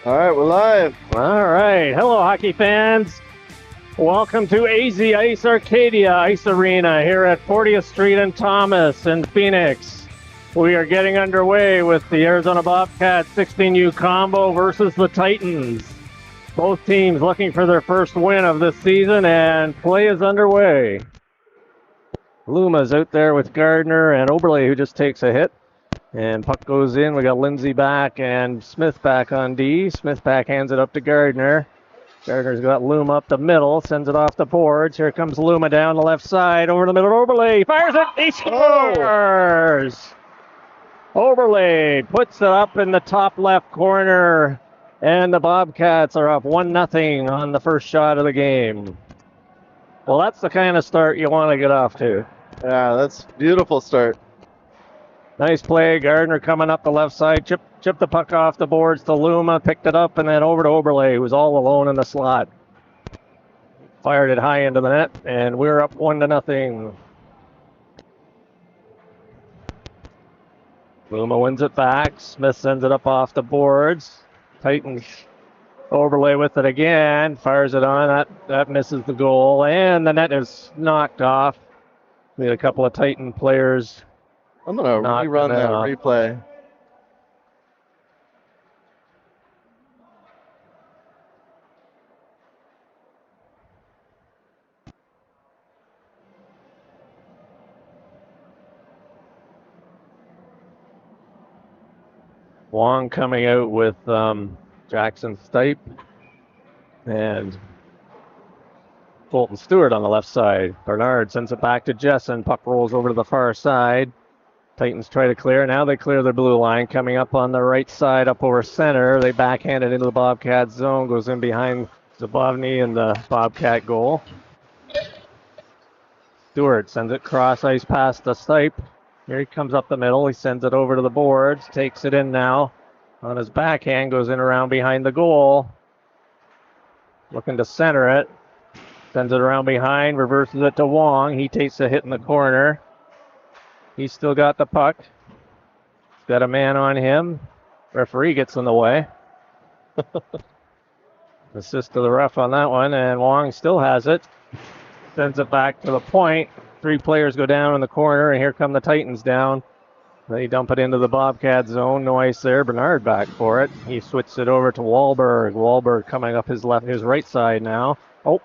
All right, we're live. All right. Hello, hockey fans. Welcome to AZ Ice Arcadia Ice Arena here at 40th Street and Thomas in Phoenix. We are getting underway with the Arizona Bobcats 16U combo versus the Titans. Both teams looking for their first win of this season, and play is underway. Luma's out there with Gardner and Oberle, who just takes a hit. And puck goes in. We got Lindsay back and Smith back on D. Smith backhands it up to Gardner. Gardner's got Luma up the middle, sends it off the boards. Here comes Luma down the left side, over the middle. Oberle fires it. He scores! Oberle puts it up in the top left corner, and the Bobcats are up 1-0 on the first shot of the game. Well, that's the kind of start you want to get off to. Yeah, that's a beautiful start. Nice play. Gardner coming up the left side. Chipped the puck off the boards to Luma. Picked it up and then over to Oberle, who was all alone in the slot. Fired it high into the net, and we're up 1-0. Luma wins it back. Smith sends it up off the boards. Titans Oberle with it again. Fires it on. That misses the goal, and the net is knocked off. We had a couple of Titan players. I'm going to rerun that replay. Wong coming out with Jackson Stipe and Colton Stewart on the left side. Bernard sends it back to Jessen. Puck rolls over to the far side. Titans try to clear. Now they clear their blue line. Coming up on the right side, up over center. They backhand it into the Bobcat zone. Goes in behind Zabovny and the Bobcat goal. Stewart sends it cross ice past the Stipe. Here he comes up the middle. He sends it over to the boards. Takes it in now. On his backhand, goes in around behind the goal. Looking to center it. Sends it around behind. Reverses it to Wong. He takes a hit in the corner. He's still got the puck. He's got a man on him. Referee gets in the way. Assist to the ref on that one, and Wong still has it. Sends it back to the point. 3 players go down in the corner, and here come the Titans down. They dump it into the Bobcat zone. No ice there. Bernard back for it. He switches it over to Wahlberg. Wahlberg coming up his right side now. Oh.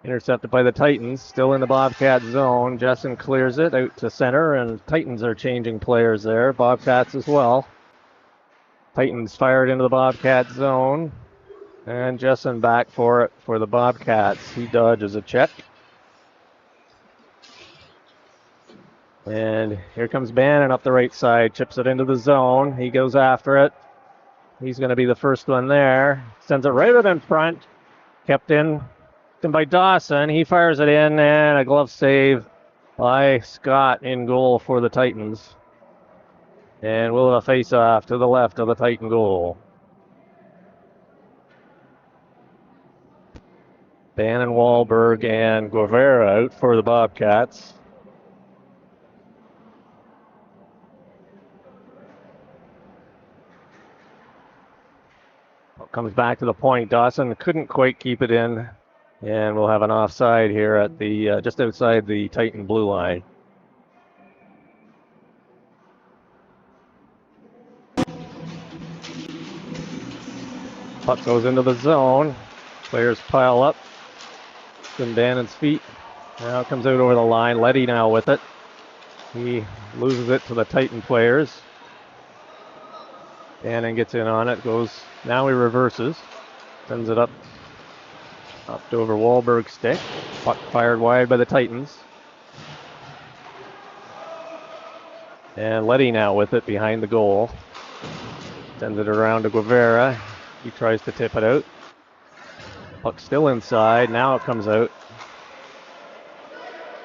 Intercepted by the Titans. Still in the Bobcat zone. Jessen clears it out to center, and Titans are changing players there. Bobcats as well. Titans fired into the Bobcat zone. And Jessen back for it for the Bobcats. He dodges a check. And here comes Bannon up the right side. Chips it into the zone. He goes after it. He's going to be the first one there. Sends it right out in front. Kept in by Dawson. He fires it in, and a glove save by Scott in goal for the Titans. And we'll have a face-off to the left of the Titan goal. Bannon, Wahlberg, and Guevara out for the Bobcats. Comes back to the point. Dawson couldn't quite keep it in. And we'll have an offside here at the just outside the Titan blue line. Puck goes into the zone. Players pile up. In Bannon's feet. Now it comes out over the line. Letty now with it. He loses it to the Titan players. Bannon gets in on it. Now he reverses. Sends it up to over Wahlberg's stick. Puck fired wide by the Titans. And Letty now with it behind the goal. Sends it around to Guevara. He tries to tip it out. Puck still inside. Now it comes out.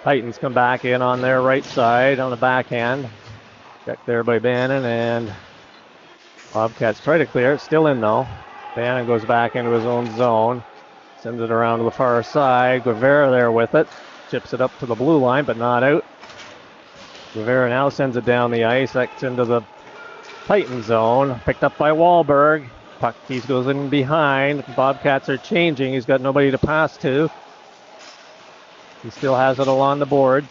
Titans come back in on their right side on the backhand. Checked there by Bannon, and Bobcats try to clear it. Still in though. Bannon goes back into his own zone. Sends it around to the far side. Guevara there with it. Chips it up to the blue line, but not out. Guevara now sends it down the ice. That's into the Titan zone. Picked up by Wahlberg. Puck goes in behind. Bobcats are changing. He's got nobody to pass to. He still has it along the board.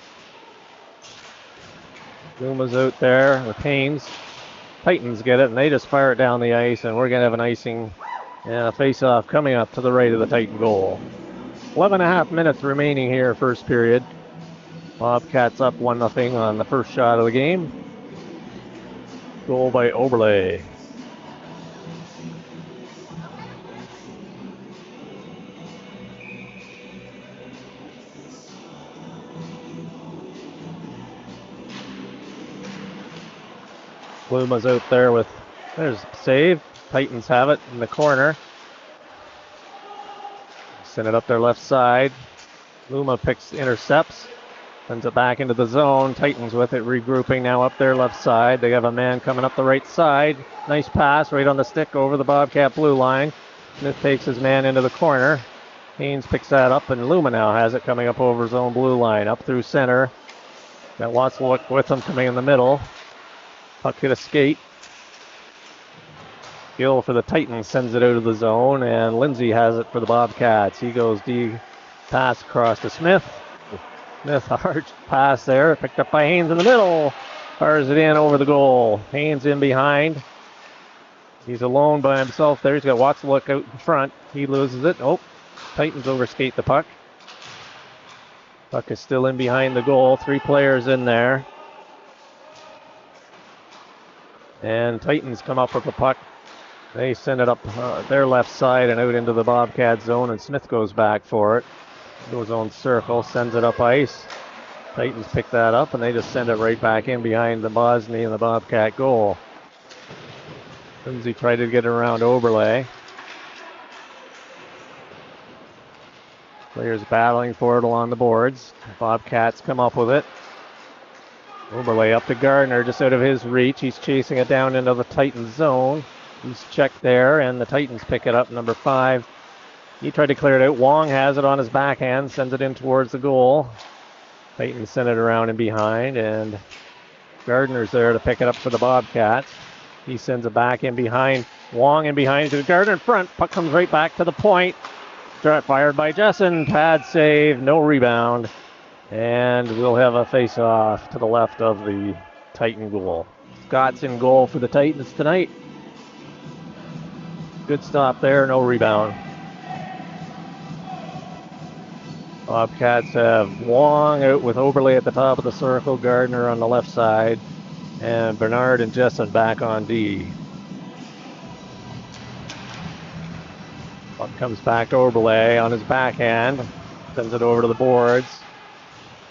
Luma's out there with Haynes. Titans get it, and they just fire it down the ice, and we're going to have an icing and a face-off coming up to the right of the Titan goal. 11 and a half minutes remaining here, first period. Bobcats up 1-0 on the first shot of the game. Goal by Oberle. Luma's out there with, there's a save. Titans have it in the corner. Send it up their left side. Luma intercepts, sends it back into the zone. Titans with it, regrouping now up their left side. They have a man coming up the right side. Nice pass right on the stick over the Bobcat blue line. Smith takes his man into the corner. Haynes picks that up, and Luma now has it coming up over his own blue line. Up through center. Got Watslowick with him coming in the middle. Puck hit a skate. Gill for the Titans sends it out of the zone, and Lindsay has it for the Bobcats. He goes D pass across to Smith. Smith, hard pass there, picked up by Haynes in the middle. Fires it in over the goal. Haynes in behind. He's alone by himself there. He's got Watslowick out in front. He loses it. Oh, Titans overskate the puck. Puck is still in behind the goal. 3 players in there. And Titans come up with the puck. They send it up their left side and out into the Bobcat zone, and Smith goes back for it. Goes on circle, sends it up ice. Titans pick that up, and they just send it right back in behind the Bosny and the Bobcat goal. Lindsay tried to get around Oberle. Players battling for it along the boards. Bobcats come up with it. Oberle up to Gardner, just out of his reach. He's chasing it down into the Titans zone. He's checked there, and the Titans pick it up, number 5. He tried to clear it out. Wong has it on his backhand, sends it in towards the goal. Titans send it around and behind, and Gardner's there to pick it up for the Bobcats. He sends it back in behind. Wong in behind to Gardner in front. Puck comes right back to the point. Fired by Jessen. Pad save, no rebound. And we'll have a face-off to the left of the Titan goal. Scott's in goal for the Titans tonight. Good stop there, no rebound. Bobcats have Wong out with Oberle at the top of the circle, Gardner on the left side, and Bernard and Jessen back on D. Puck comes back to Oberle on his backhand, sends it over to the boards.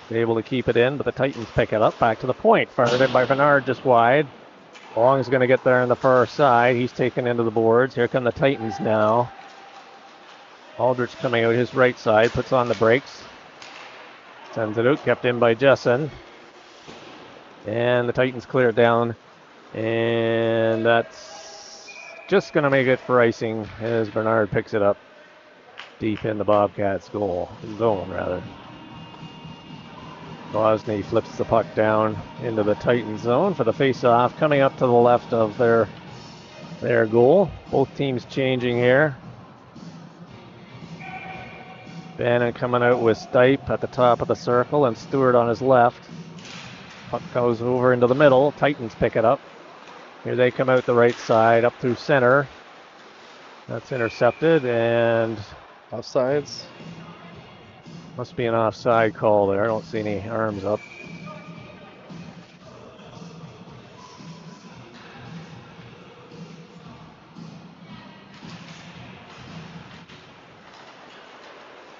Able to keep it in, but the Titans pick it up back to the point. Fired in by Bernard just wide. Long's going to get there on the far side. He's taken into the boards. Here come the Titans now. Aldrich coming out his right side, puts on the brakes. Sends it out, kept in by Jessen. And the Titans clear it down. And that's just going to make it for icing as Bernard picks it up deep in the Bobcats zone rather. Bosny flips the puck down into the Titan zone for the face-off, coming up to the left of their goal. Both teams changing here. Bannon coming out with Stipe at the top of the circle and Stewart on his left. Puck goes over into the middle. Titans pick it up. Here they come out the right side, up through center. That's intercepted, and offsides. Must be an offside call there. I don't see any arms up.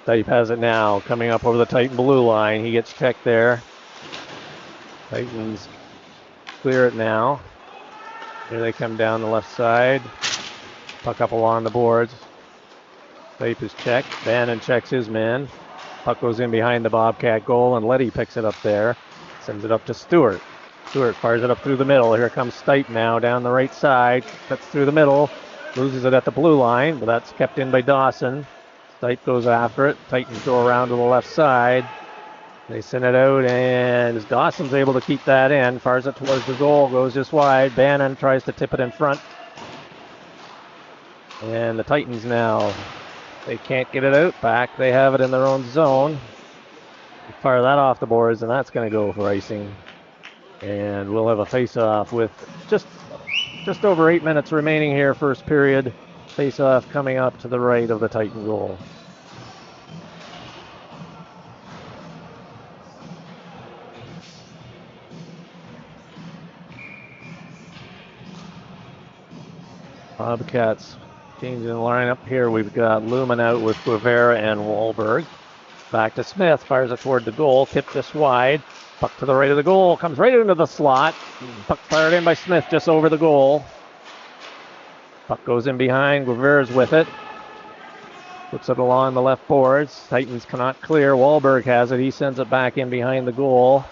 Stipe has it now, coming up over the Titan blue line. He gets checked there. Titans clear it now. Here they come down the left side. Puck up along the boards. Stipe is checked. Bannon checks his man. Puck goes in behind the Bobcat goal, and Letty picks it up there. Sends it up to Stewart. Stewart fires it up through the middle. Here comes Stipe now down the right side. Cuts through the middle. Loses it at the blue line, but that's kept in by Dawson. Stipe goes after it. Titans go around to the left side. They send it out, and Dawson's able to keep that in. Fires it towards the goal. Goes just wide. Bannon tries to tip it in front. And the Titans now, they can't get it out back. They have it in their own zone. Fire that off the boards, and that's going to go for icing. And we'll have a face-off with just over 8 minutes remaining here, first period. Face-off coming up to the right of the Titan goal. Bobcats changing the lineup here. We've got Lumen out with Guevara and Wahlberg. Back to Smith, fires it toward the goal, tipped this wide. Puck to the right of the goal, comes right into the slot. Puck fired in by Smith just over the goal. Puck goes in behind, Guevara's with it. Puts it along the left boards. Titans cannot clear, Wahlberg has it, he sends it back in behind the goal.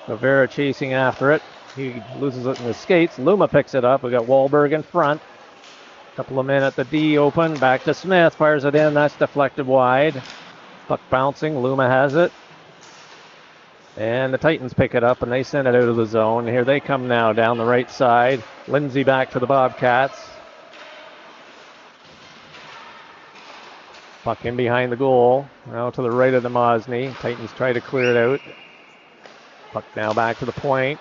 Guevara chasing after it. He loses it in his skates. Luma picks it up, we got Wahlberg in front. Couple of men at the D open, back to Smith, fires it in, that's deflected wide. Puck bouncing, Luma has it. And the Titans pick it up and they send it out of the zone. Here they come now down the right side. Lindsay back to the Bobcats. Puck in behind the goal. Now to the right of the Mosney. Titans try to clear it out. Puck now back to the point.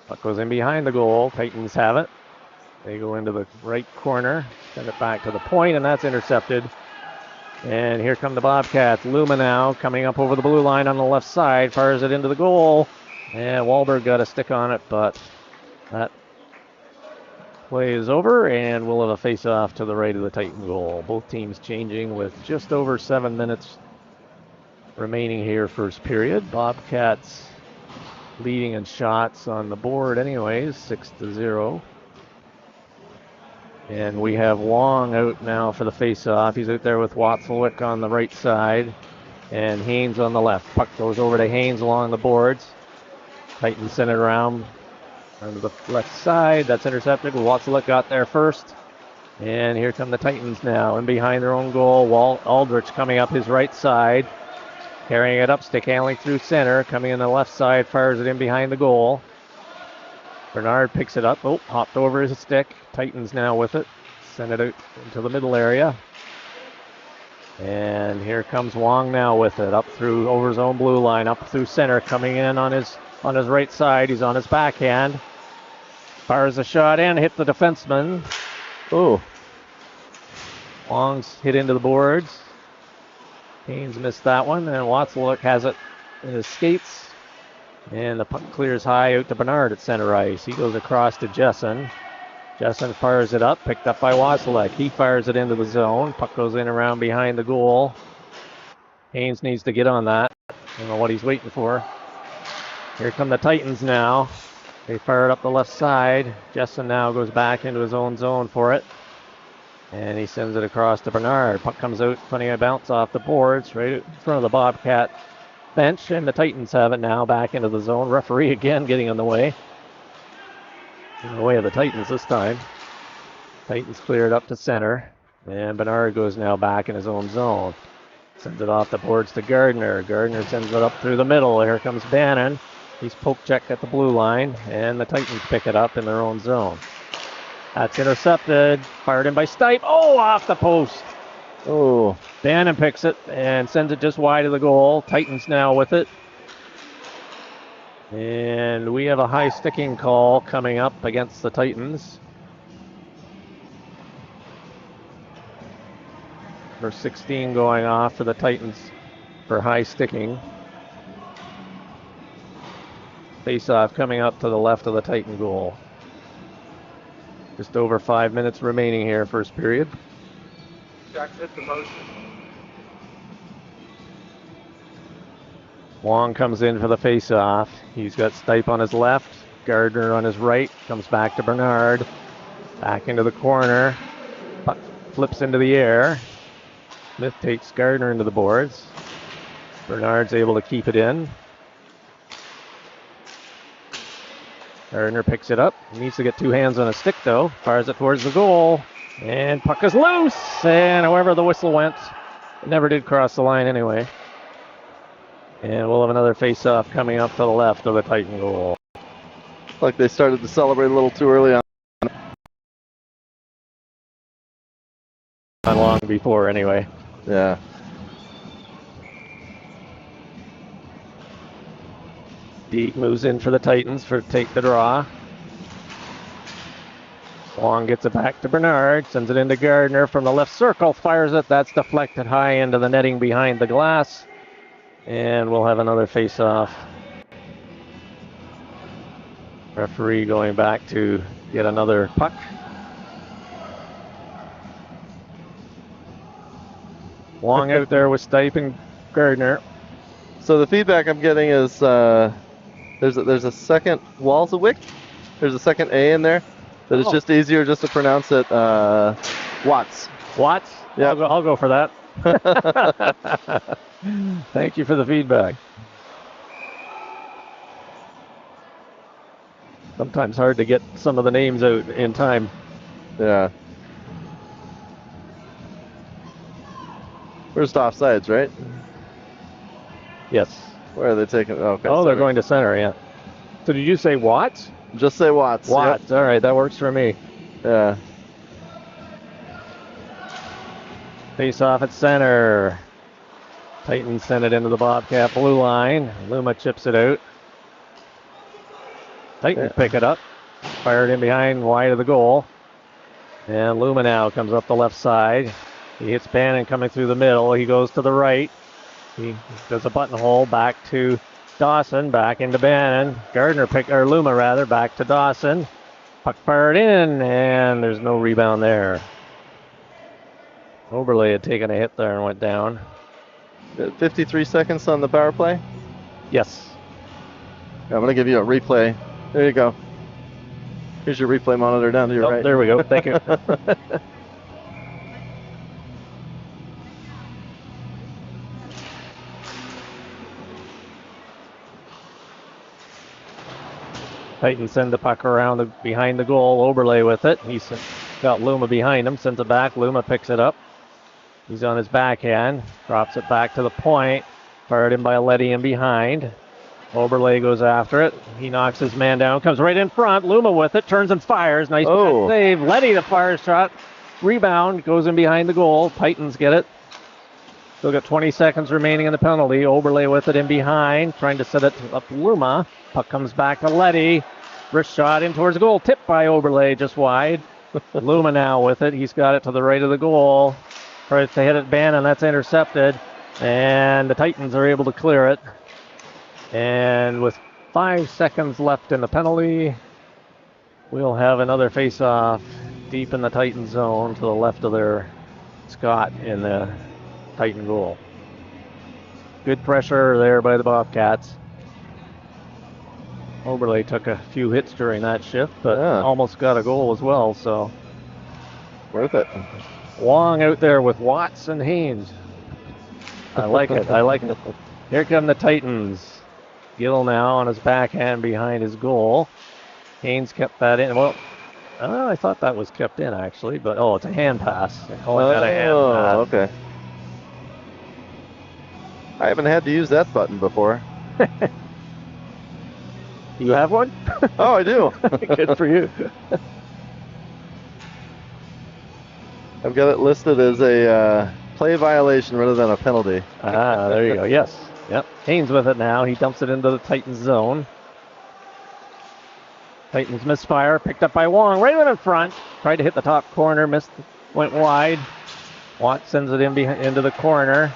Puck goes in behind the goal. Titans have it. They go into the right corner. Send it back to the point, and that's intercepted. And here come the Bobcats. Luma now coming up over the blue line on the left side. Fires it into the goal. And Wahlberg got a stick on it, but that play is over, and we'll have a face-off to the right of the Titan goal. Both teams changing with just over 7 minutes remaining here, first period. Bobcats leading in shots on the board anyways, 6-0. And we have Wong out now for the face-off. He's out there with Watzlawick on the right side and Haynes on the left. Puck goes over to Haynes along the boards. Titans send it around onto the left side. That's intercepted. Watzlawick got there first. And here come the Titans now in behind their own goal. Aldrich coming up his right side. Carrying it up, stick handling through center. Coming in the left side, fires it in behind the goal. Bernard picks it up. Oh, hopped over his stick. Titans now with it. Send it out into the middle area. And here comes Wong now with it. Up through over his own blue line. Up through center. Coming in on his right side. He's on his backhand. Fires a shot in. Hit the defenseman. Oh. Wong's hit into the boards. Haynes missed that one. And Watzlawick has it in his skates. And the puck clears high out to Bernard at center ice. He goes across to Jessen. Jessen fires it up, picked up by Watzlawick. He fires it into the zone. Puck goes in around behind the goal. Haynes needs to get on that. I don't know what he's waiting for. Here come the Titans now. They fire it up the left side. Jessen now goes back into his own zone for it. And he sends it across to Bernard. Puck comes out, funny a bounce off the boards right in front of the Bobcat bench, and the Titans have it now back into the zone. Referee again getting in the way. In the way of the Titans this time. Titans clear it up to center, and Bernard goes now back in his own zone. Sends it off the boards to Gardner. Gardner sends it up through the middle. Here comes Bannon. He's poke checked at the blue line, and the Titans pick it up in their own zone. That's intercepted. Fired in by Stipe. Oh, off the post. Oh, Bannon picks it and sends it just wide of the goal. Titans now with it. And we have a high sticking call coming up against the Titans. Number 16 going off for the Titans for high sticking. Face-off coming up to the left of the Titan goal. Just over 5 minutes remaining here, first period. Jack hit the motion. Wong comes in for the face-off. He's got Stipe on his left, Gardner on his right. Comes back to Bernard. Back into the corner. Puck flips into the air. Smith takes Gardner into the boards. Bernard's able to keep it in. Gardner picks it up. He needs to get two hands on a stick though. Fires it towards the goal. And puck is loose. And however the whistle went, it never did cross the line anyway. And we'll have another face-off coming up to the left of the Titan goal. Like they started to celebrate a little too early on. long before anyway. Yeah. Deek moves in for the Titans for take the draw. Wong gets it back to Bernard, sends it into Gardner from the left circle, fires it. That's deflected high into the netting behind the glass. And we'll have another face-off. Referee going back to get another puck. Wong out there with Stipe and Gardner. So the feedback I'm getting is there's a second Walswick. There's a second A in there. That it's just easier just to pronounce it Watts. Watts? Yeah. I'll go for that. Thank you for the feedback. Sometimes hard to get some of the names out in time. Yeah. First offsides, right? Yes. Where are they taking? Okay. Oh, they're going to center, yeah. So did you say Watts? Just say Watts. Watts. Yep. All right, that works for me. Yeah. Face off at center. Titans send it into the Bobcat blue line. Luma chips it out. Titans pick it up. Fired in behind, wide of the goal. And Luma now comes up the left side. He hits Bannon coming through the middle. He goes to the right. He does a buttonhole back to Dawson, back into Bannon. Luma rather, back to Dawson. Puck fired in, and there's no rebound there. Oberle had taken a hit there and went down. 53 seconds on the power play. Yes. I'm going to give you a replay. There you go. Here's your replay monitor down to your right. There we go. Thank you. Titans send the puck around behind the goal. Oberle with it. He's got Luma behind him. Sends it back. Luma picks it up. He's on his backhand. Drops it back to the point. Fired in by Letty in behind. Oberle goes after it. He knocks his man down. Comes right in front. Luma with it. Turns and fires. Nice save. Letty the fire shot. Rebound. Goes in behind the goal. Titans get it. Still got 20 seconds remaining in the penalty. Oberle with it in behind. Trying to set it up Luma. Puck comes back to Letty. Wrist shot in towards the goal. Tipped by Oberle just wide. Luma now with it. He's got it to the right of the goal. Tries to hit it Bannon. That's intercepted. And the Titans are able to clear it. And with 5 seconds left in the penalty, we'll have another face-off deep in the Titan zone to the left of their Scott in the Titan goal. Good pressure there by the Bobcats. Oberle took a few hits during that shift, but almost got a goal as well, so. Worth it. Wong out there with Watts and Haynes. I like it. I like it. Here come the Titans. Gill now on his backhand behind his goal. Haynes kept that in. Well, I thought that was kept in actually, but it's a hand pass. They call that a hand pass. Okay. I haven't had to use that button before. You have one? Oh, I do. Good for you. I've got it listed as a play violation rather than a penalty. There you go. Yes. Yep. Haynes with it now. He dumps it into the Titans zone. Titans misfire. Picked up by Wong. Right in front. Tried to hit the top corner. Missed. Went wide. Watt sends it into the corner.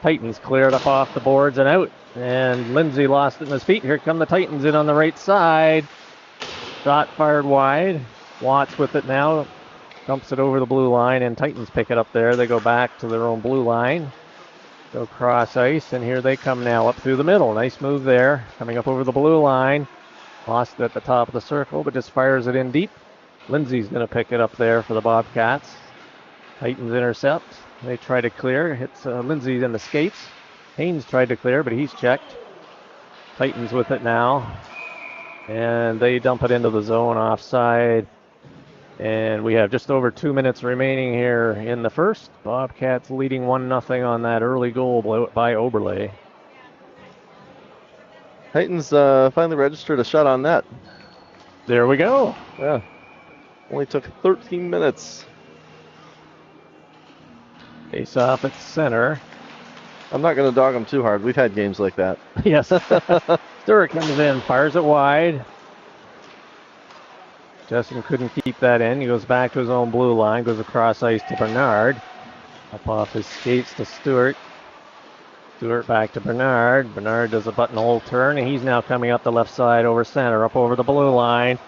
Titans cleared up off the boards and out. And Lindsay lost it in his feet. Here come the Titans in on the right side. Shot fired wide. Watts with it now. Dumps it over the blue line, and Titans pick it up there. They go back to their own blue line. Go cross ice, and here they come now up through the middle. Nice move there. Coming up over the blue line. Lost it at the top of the circle, but just fires it in deep. Lindsay's going to pick it up there for the Bobcats. Titans intercept. They try to clear. Hits Lindsay in the skates. Haynes tried to clear, but he's checked. Titans with it now. And they dump it into the zone offside. And we have just over 2 minutes remaining here in the first. Bobcats leading 1-0 on that early goal by Oberle. Titans finally registered a shot on net. There we go. Yeah. Only took 13 minutes. Face off at center. I'm not going to dog him too hard. We've had games like that. Yes. Stewart comes in, fires it wide. Justin couldn't keep that in. He goes back to his own blue line, goes across ice to Bernard. Up off his skates to Stewart. Stewart back to Bernard. Bernard does a buttonhole turn, and he's now coming up the left side over center, up over the blue line.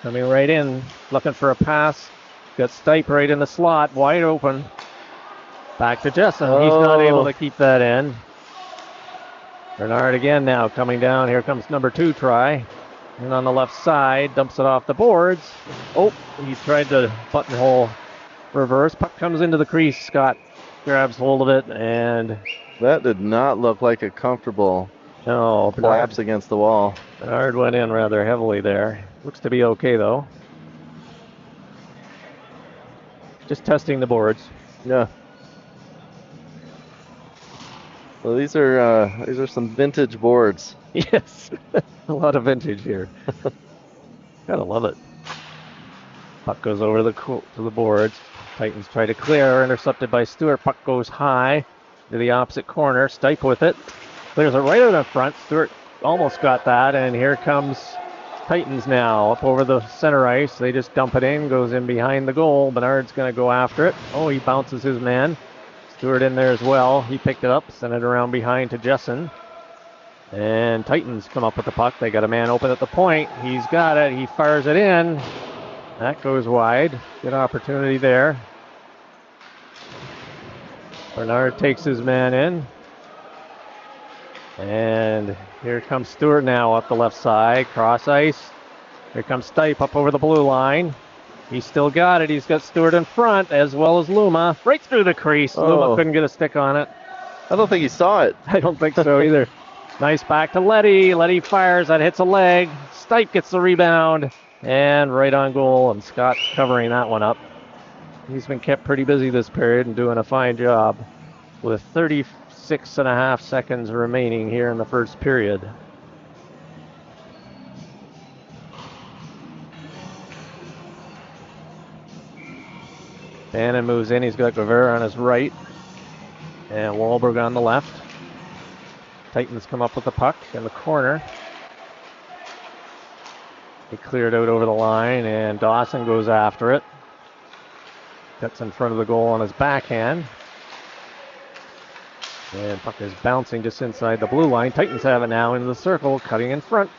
Coming right in, looking for a pass. Got Stipe right in the slot, wide open. Back to Jessen. Oh. He's not able to keep that in. Bernard again now coming down. Here comes number 2 try. And on the left side, dumps it off the boards. Oh, he tried to buttonhole reverse. Puck comes into the crease. Scott grabs hold of it, and that did not look like a comfortable collapse against the wall. Bernard went in rather heavily there. Looks to be okay, though. Just testing the boards. Yeah. Well, these are some vintage boards. Yes, a lot of vintage here. Gotta love it. Puck goes over to the boards. Titans try to clear, intercepted by Stewart. Puck goes high to the opposite corner. Stipe with it. Clears it right out in front. Stewart almost got that, and here comes Titans now up over the center ice. They just dump it in, goes in behind the goal. Bernard's going to go after it. Oh, he bounces his man. Stewart in there as well. He picked it up, sent it around behind to Jessen. And Titans come up with the puck. They got a man open at the point. He's got it. He fires it in. That goes wide. Good opportunity there. Bernard takes his man in. And here comes Stewart now up the left side. Cross ice. Here comes Stipe up over the blue line. He's still got it. He's got Stewart in front as well as Luma. Right through the crease. Oh. Luma couldn't get a stick on it. I don't think he saw it. I don't think so either. Nice back to Letty. Letty fires. That hits a leg. Stipe gets the rebound. And right on goal. And Scott's covering that one up. He's been kept pretty busy this period and doing a fine job with 36.5 seconds remaining here in the first period. Bannon moves in. He's got Guevara on his right. And Wahlberg on the left. Titans come up with the puck in the corner. He cleared out over the line, and Dawson goes after it. Gets in front of the goal on his backhand. And puck is bouncing just inside the blue line. Titans have it now into the circle, cutting in front.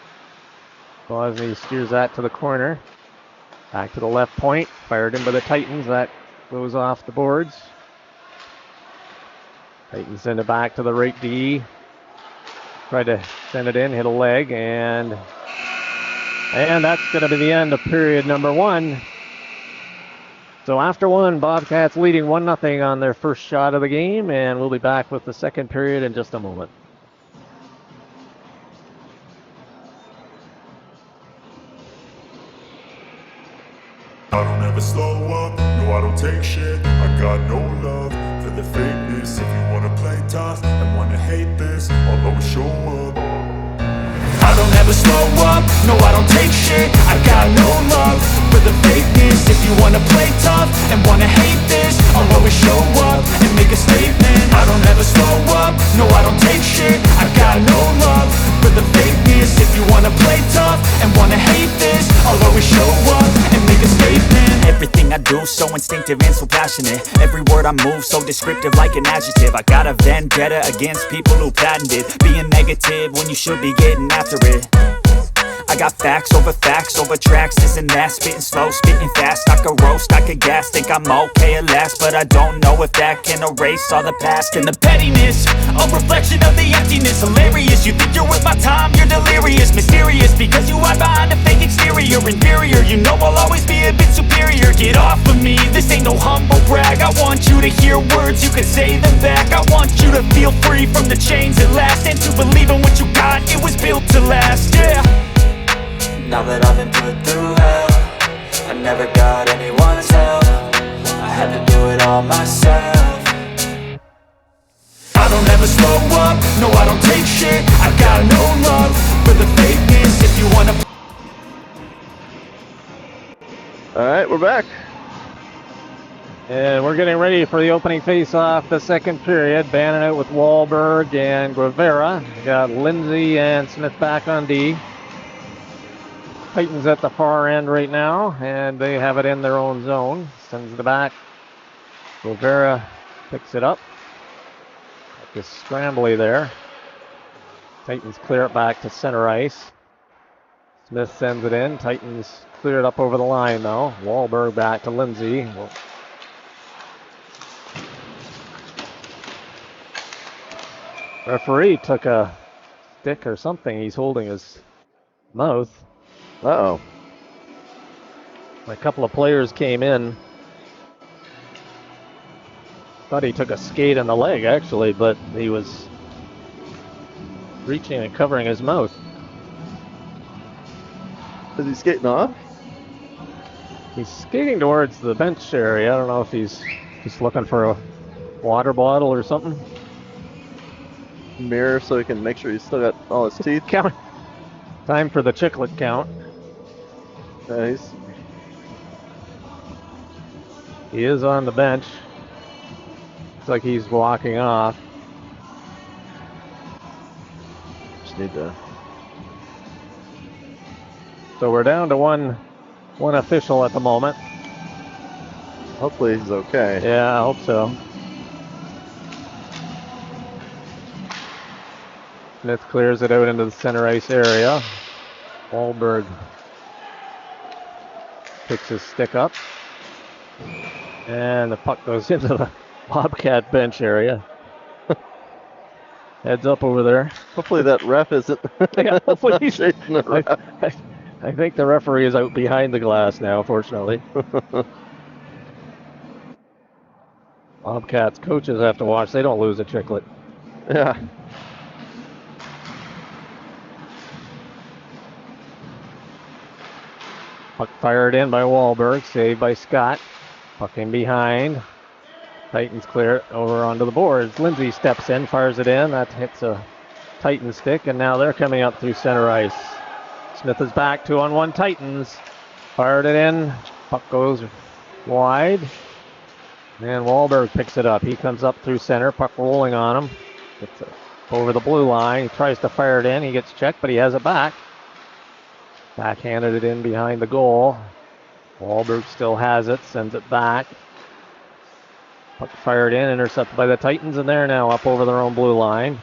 Bosny steers that to the corner. Back to the left point. Fired in by the Titans. That goes off the boards. Titans send it back to the right D. Tried to send it in, hit a leg, and that's going to be the end of period number 1. So after 1, Bobcats leading 1-0 on their first shot of the game, and we'll be back with the second period in just a moment. I don't ever slow up, no I don't take shit. I got no love for the fakeness. If you wanna play tough and wanna hate this, I'll always show up. I don't ever slow up, no I don't take shit. I got no love for the fakeness. If you wanna play tough and wanna hate this, I'll always show up and make a statement. I don't ever slow up, no I don't take shit. I got no love for the fakeness. If you wanna play tough and wanna hate this, I'll always show up and make a statement. Everything I do so instinctive and so passionate. Every word I move so descriptive like an adjective. I got a vendetta against people who patented being negative when you should be getting after it. I got facts over tracks, this and that. Spitting slow, spitting fast, I could roast, I could gas. Think I'm okay at last, but I don't know if that can erase all the past. And the pettiness, a reflection of the emptiness. Hilarious, you think you're worth my time, you're delirious. Mysterious, because you hide behind a fake exterior. Inferior, you know I'll always be a bit superior. Get off of me, this ain't no humble brag. I want you to hear words, you can say them back. I want you to feel free from the chains at last, and to believe in what you got, it was built to last, yeah. Now that I've been put through hell, I never got anyone's help. I had to do it all myself. I don't ever slow up, no I don't take shit. I got no love for the fakeness. If you wanna. All right, we're back. And we're getting ready for the opening face-off, the second period. Bannon out with Wahlberg and Guevara. We got Lindsay and Smith back on D. Titans at the far end right now, and they have it in their own zone. Sends it back. Guevara picks it up. Just scrambly there. Titans clear it back to center ice. Smith sends it in. Titans clear it up over the line though. Wahlberg back to Lindsay. Referee took a stick or something. He's holding his mouth. Uh-oh. A couple of players came in. Thought he took a skate in the leg actually, but he was reaching and covering his mouth. Is he skating off? He's skating towards the bench area. I don't know if he's just looking for a water bottle or something. Mirror so he can make sure he's still got all his teeth. Count. Time for the chiclet count. Nice. He is on the bench. Looks like he's walking off. Just need to. So we're down to one official at the moment. Hopefully he's okay. Yeah, I hope so. Smith clears it out into the center ice area. Wahlberg picks his stick up. And the puck goes into the Bobcat bench area. Heads up over there. Hopefully that ref isn't. Yeah, hopefully he's chasing the ref. I think the referee is out behind the glass now, fortunately. Bobcats coaches have to watch. They don't lose a chiclet. Yeah. Puck fired in by Wahlberg, saved by Scott. Puck in behind. Titans clear it over onto the boards. Lindsay steps in, fires it in. That hits a Titan stick, and now they're coming up through center ice. Smith is back, 2-on-1 Titans. Fired it in. Puck goes wide. And Wahlberg picks it up. He comes up through center, puck rolling on him. Gets over the blue line. He tries to fire it in. He gets checked, but he has it back. Backhanded it in behind the goal. Wahlberg still has it, sends it back. Puck fired in, intercepted by the Titans, and they're now up over their own blue line.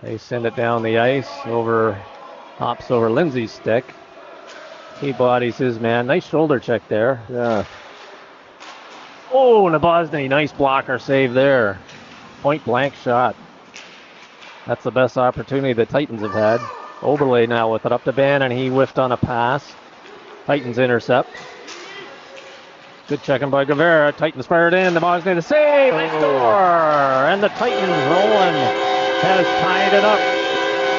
They send it down the ice, hops over Lindsay's stick. He bodies his man. Nice shoulder check there. Yeah. Oh, Nabozny, nice blocker save there. Point blank shot. That's the best opportunity the Titans have had. Oberle now with it up to Bannon, and he whiffed on a pass. Titans intercept. Good checking by Guevara. Titans fired in. Nabozny to save. Nice score. And the Titans rolling has tied it up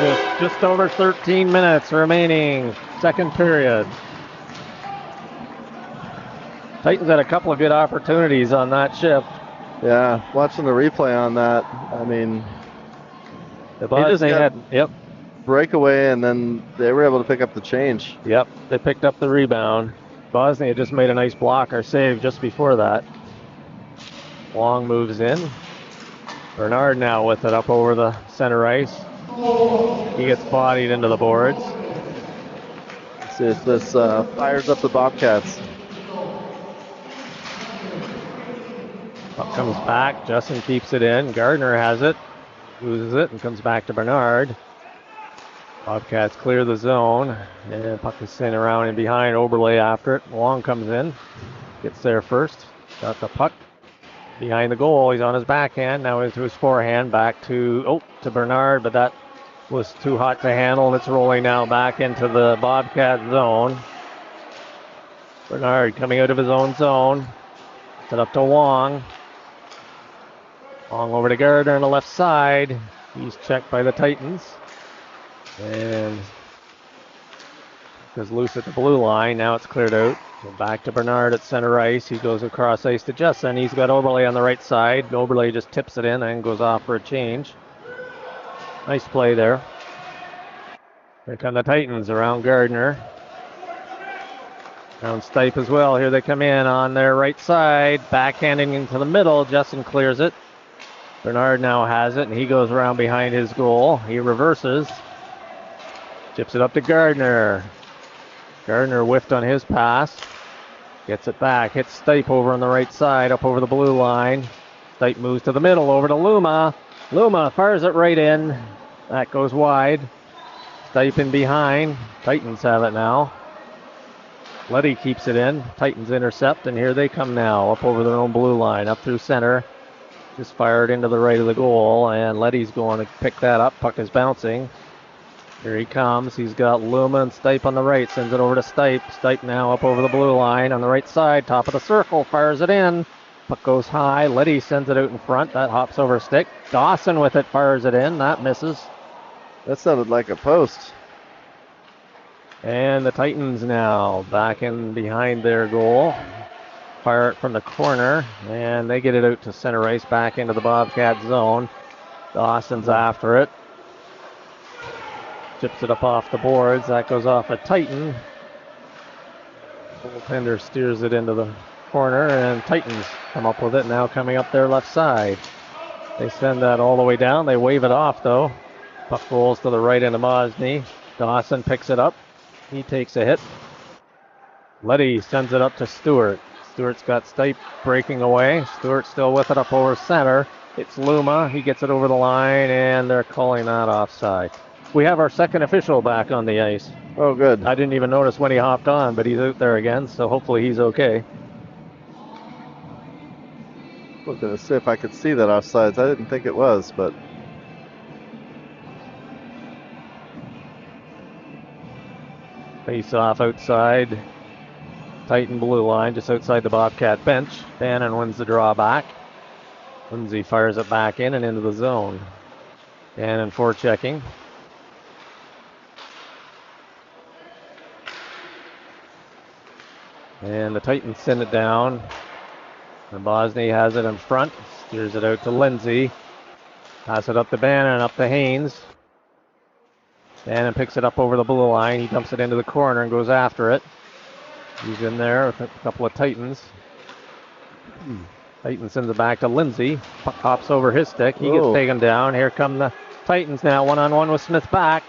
with just over 13 minutes remaining. Second period. Titans had a couple of good opportunities on that shift. Yeah, watching the replay on that, I mean, Yep. breakaway, and then they were able to pick up the change. Yep, they picked up the rebound. Bosnia just made a nice block or save just before that. Long moves in. Bernard now with it up over the center ice. He gets bodied into the boards. Let's see if this fires up the Bobcats. Puck comes back. Justin keeps it in. Gardner has it. Loses it and comes back to Bernard. Bobcats clear the zone. And puck is sent around and behind. Oberle after it. Long comes in. Gets there first. Got the puck behind the goal. He's on his backhand. Now into his forehand. Back to Bernard, but that was too hot to handle. And it's rolling now back into the Bobcat zone. Bernard coming out of his own zone. It's it up to Wong. Long over to Gardner on the left side. He's checked by the Titans. And goes loose at the blue line. Now it's cleared out. So back to Bernard at center ice. He goes across ice to Justin. He's got Oberle on the right side. Oberle just tips it in and goes off for a change. Nice play there. Here come the Titans around Gardner. Around Stipe as well. Here they come in on their right side, backhanding into the middle. Justin clears it. Bernard now has it, and he goes around behind his goal. He reverses. Chips it up to Gardner. Gardner whiffed on his pass. Gets it back. Hits Stipe over on the right side, up over the blue line. Stipe moves to the middle, over to Luma. Luma fires it right in. That goes wide. Stipe in behind. Titans have it now. Letty keeps it in. Titans intercept, and here they come now, up over their own blue line, up through center. Just fired into the right of the goal, and Letty's going to pick that up. Puck is bouncing. Here he comes. He's got Luma and Stipe on the right. Sends it over to Stipe. Stipe now up over the blue line on the right side. Top of the circle. Fires it in. Puck goes high. Letty sends it out in front. That hops over a stick. Dawson with it. Fires it in. That misses. That sounded like a post. And the Titans now back in behind their goal. Fire it from the corner. And they get it out to center ice. Back into the Bobcat zone. Dawson's after it. Chips it up off the boards. That goes off a Titan. Goaltender steers it into the corner, and Titans come up with it now coming up their left side. They send that all the way down. They wave it off, though. Puck rolls to the right into Mosney. Dawson picks it up. He takes a hit. Letty sends it up to Stewart. Stewart's got Stipe breaking away. Stewart still with it up over center. It's Luma. He gets it over the line, and they're calling that offside. We have our second official back on the ice. Oh, good. I didn't even notice when he hopped on, but he's out there again, so hopefully he's okay. Looking to see if I could see that offsides. I didn't think it was, but Face off outside. Titan blue line, just outside the Bobcat bench. Bannon wins the draw back. Lindsay fires it back in and into the zone. Bannon forechecking. And the Titans send it down. And Bosney has it in front. Steers it out to Lindsay. Pass it up to Bannon, up to Haynes. Bannon picks it up over the blue line. He dumps it into the corner and goes after it. He's in there with a couple of Titans. Titan sends it back to Lindsay. Puck hops over his stick. He gets taken down. Here come the Titans now. One-on-one with Smith back.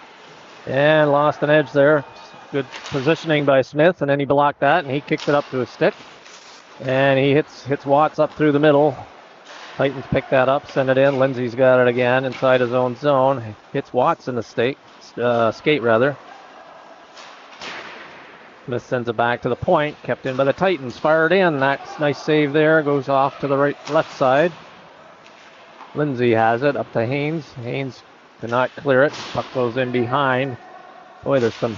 And lost an edge there. Good positioning by Smith, and then he blocked that, and he kicks it up to his stick. And he hits Watts up through the middle. Titans pick that up, send it in. Lindsay's got it again inside his own zone. Hits Watts in the skate. Smith sends it back to the point, kept in by the Titans. Fired in. That's nice save there. Goes off to the left side. Lindsay has it up to Haynes. Haynes cannot clear it. Puck goes in behind. Boy, there's some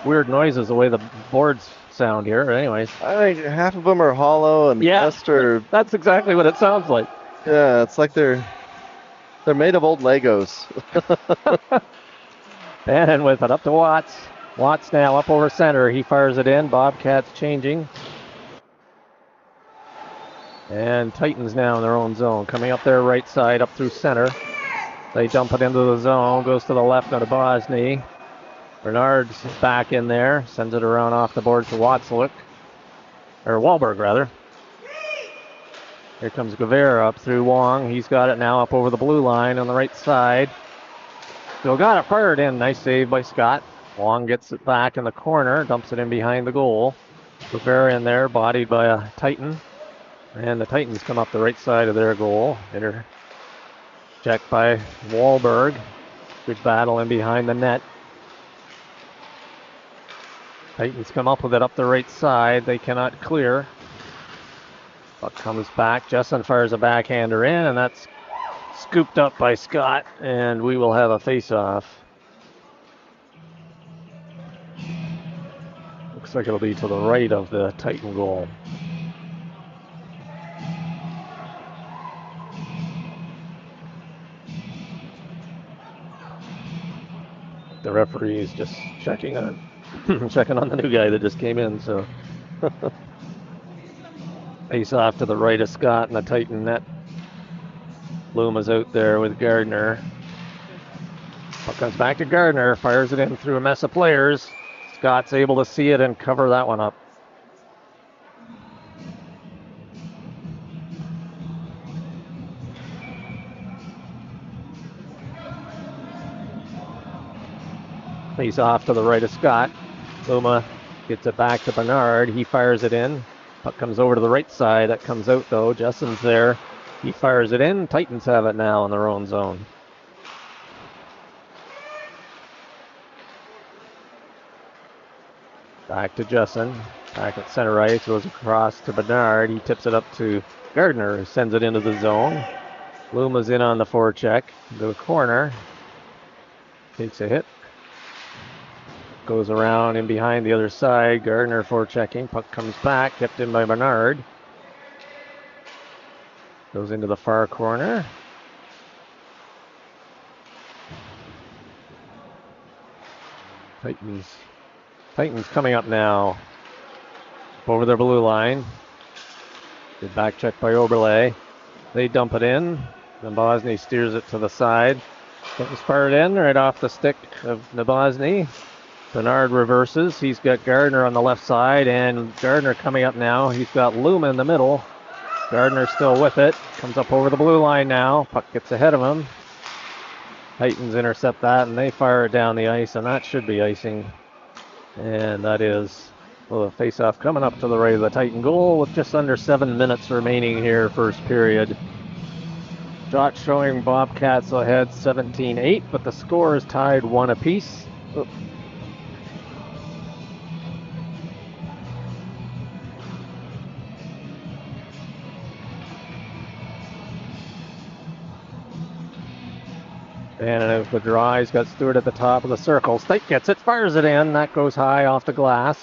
weird noises the way the boards sound here. Anyways, I think half of them are hollow and the rest are. That's exactly what it sounds like. Yeah, it's like they're made of old Legos. Bannon with it up to Watts. Watts now up over center. He fires it in. Bobcats changing. And Titans now in their own zone. Coming up their right side, up through center. They dump it into the zone. Goes to the left on Bosney. Bernard's back in there. Sends it around off the board to Wahlberg, rather. Here comes Guevara up through Wong. He's got it now up over the blue line on the right side. Still got it fired in. Nice save by Scott. Wong gets it back in the corner. Dumps it in behind the goal. Guevara in there, bodied by a Titan. And the Titans come up the right side of their goal. Checked by Wahlberg. Good battle in behind the net. Titans come up with it up the right side. They cannot clear. Puck comes back. Jessen fires a backhander in, and that's scooped up by Scott, and we will have a face-off. Looks like it'll be to the right of the Titan goal. The referee is just checking on the new guy that just came in, so face off to the right of Scott in the Titan net. Luma's out there with Gardner. Puck comes back to Gardner, fires it in through a mess of players. Scott's able to see it and cover that one up. Face off to the right of Scott. Luma gets it back to Bernard. He fires it in. Puck comes over to the right side. That comes out though. Justin's there. He fires it in. Titans have it now in their own zone. Back to Justin. Back at center ice. Goes across to Bernard. He tips it up to Gardner, who sends it into the zone. Luma's in on the forecheck. To the corner. Takes a hit. Goes around in behind the other side. Gardner forechecking. Puck comes back. Kept in by Bernard. Goes into the far corner. Titans coming up now. Up over their blue line. Good back check by Oberle. They dump it in. Then Bosny steers it to the side. Titans fire it in right off the stick of Nabozny. Bernard reverses. He's got Gardner on the left side, and Gardner coming up now. He's got Luma in the middle. Gardner still with it. Comes up over the blue line now. Puck gets ahead of him. Titans intercept that, and they fire it down the ice, and that should be icing. And that is a face-off coming up to the right of the Titan goal with just under 7 minutes remaining here, first period. Shot showing Bobcats ahead 17-8, but the score is tied 1 apiece. Oh. And out the draw, he's got Stewart at the top of the circle. Stipe gets it, fires it in. That goes high off the glass.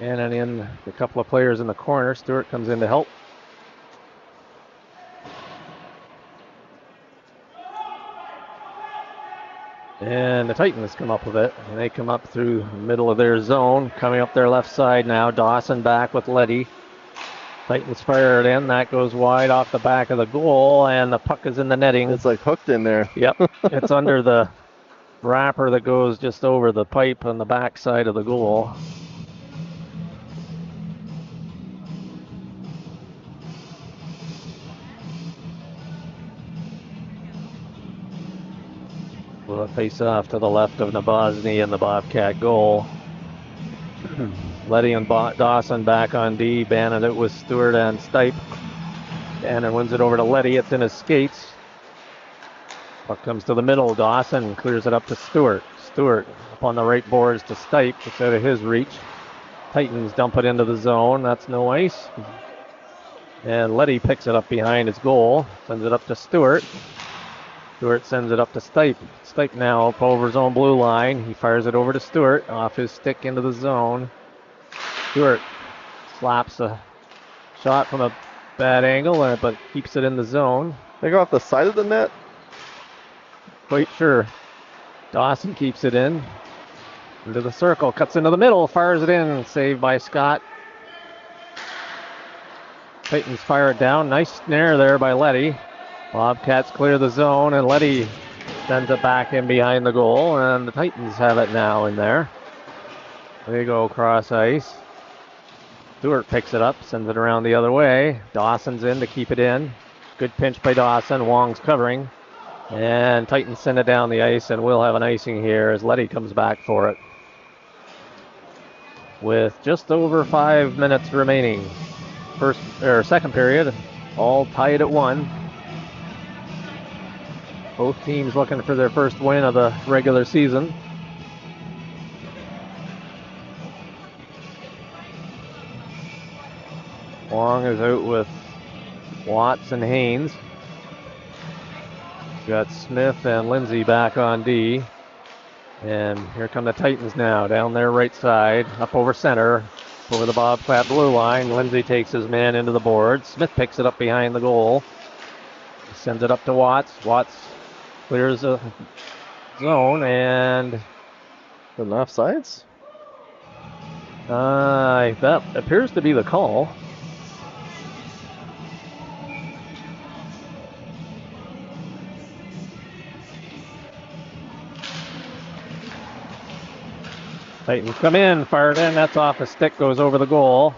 And in a couple of players in the corner. Stewart comes in to help. And the Titans come up with it. And they come up through the middle of their zone. Coming up their left side now. Dawson back with Letty. Titans fire it in. That goes wide off the back of the goal, and the puck is in the netting. It's like hooked in there. Yep. It's under the wrapper that goes just over the pipe on the back side of the goal. We'll face off to the left of Nabozny in the Bobcat goal. Letty and Dawson back on D. Bannon it with Stewart and Stipe. Bannon wins it over to Letty. It's in his skates. Puck comes to the middle. Dawson clears it up to Stewart. Stewart up on the right boards to Stipe. It's out of his reach. Titans dump it into the zone. That's no ice. And Letty picks it up behind his goal. Sends it up to Stewart. Stewart sends it up to Stipe. Stipe now up over his own blue line. He fires it over to Stewart. Off his stick into the zone. Stewart slaps a shot from a bad angle, but keeps it in the zone. They go off the side of the net? Quite sure. Dawson keeps it in. Into the circle, cuts into the middle, fires it in. Saved by Scott. Titans fire it down. Nice snare there by Letty. Bobcats clear the zone, and Letty sends it back in behind the goal, and the Titans have it now in there. They go across ice. Stewart picks it up, sends it around the other way. Dawson's in to keep it in. Good pinch by Dawson. Wong's covering. And Titans send it down the ice, and we'll have an icing here as Letty comes back for it. With just over 5 minutes remaining. Second period, all tied at 1. Both teams looking for their first win of the regular season. Wong is out with Watts and Haynes. Got Smith and Lindsay back on D. And here come the Titans now, down their right side, up over center, over the Bobcat blue line. Lindsay takes his man into the board. Smith picks it up behind the goal. Sends it up to Watts. Watts clears the zone, and The offsides? that appears to be the call. Titans come in, fired in, that's off a stick, goes over the goal.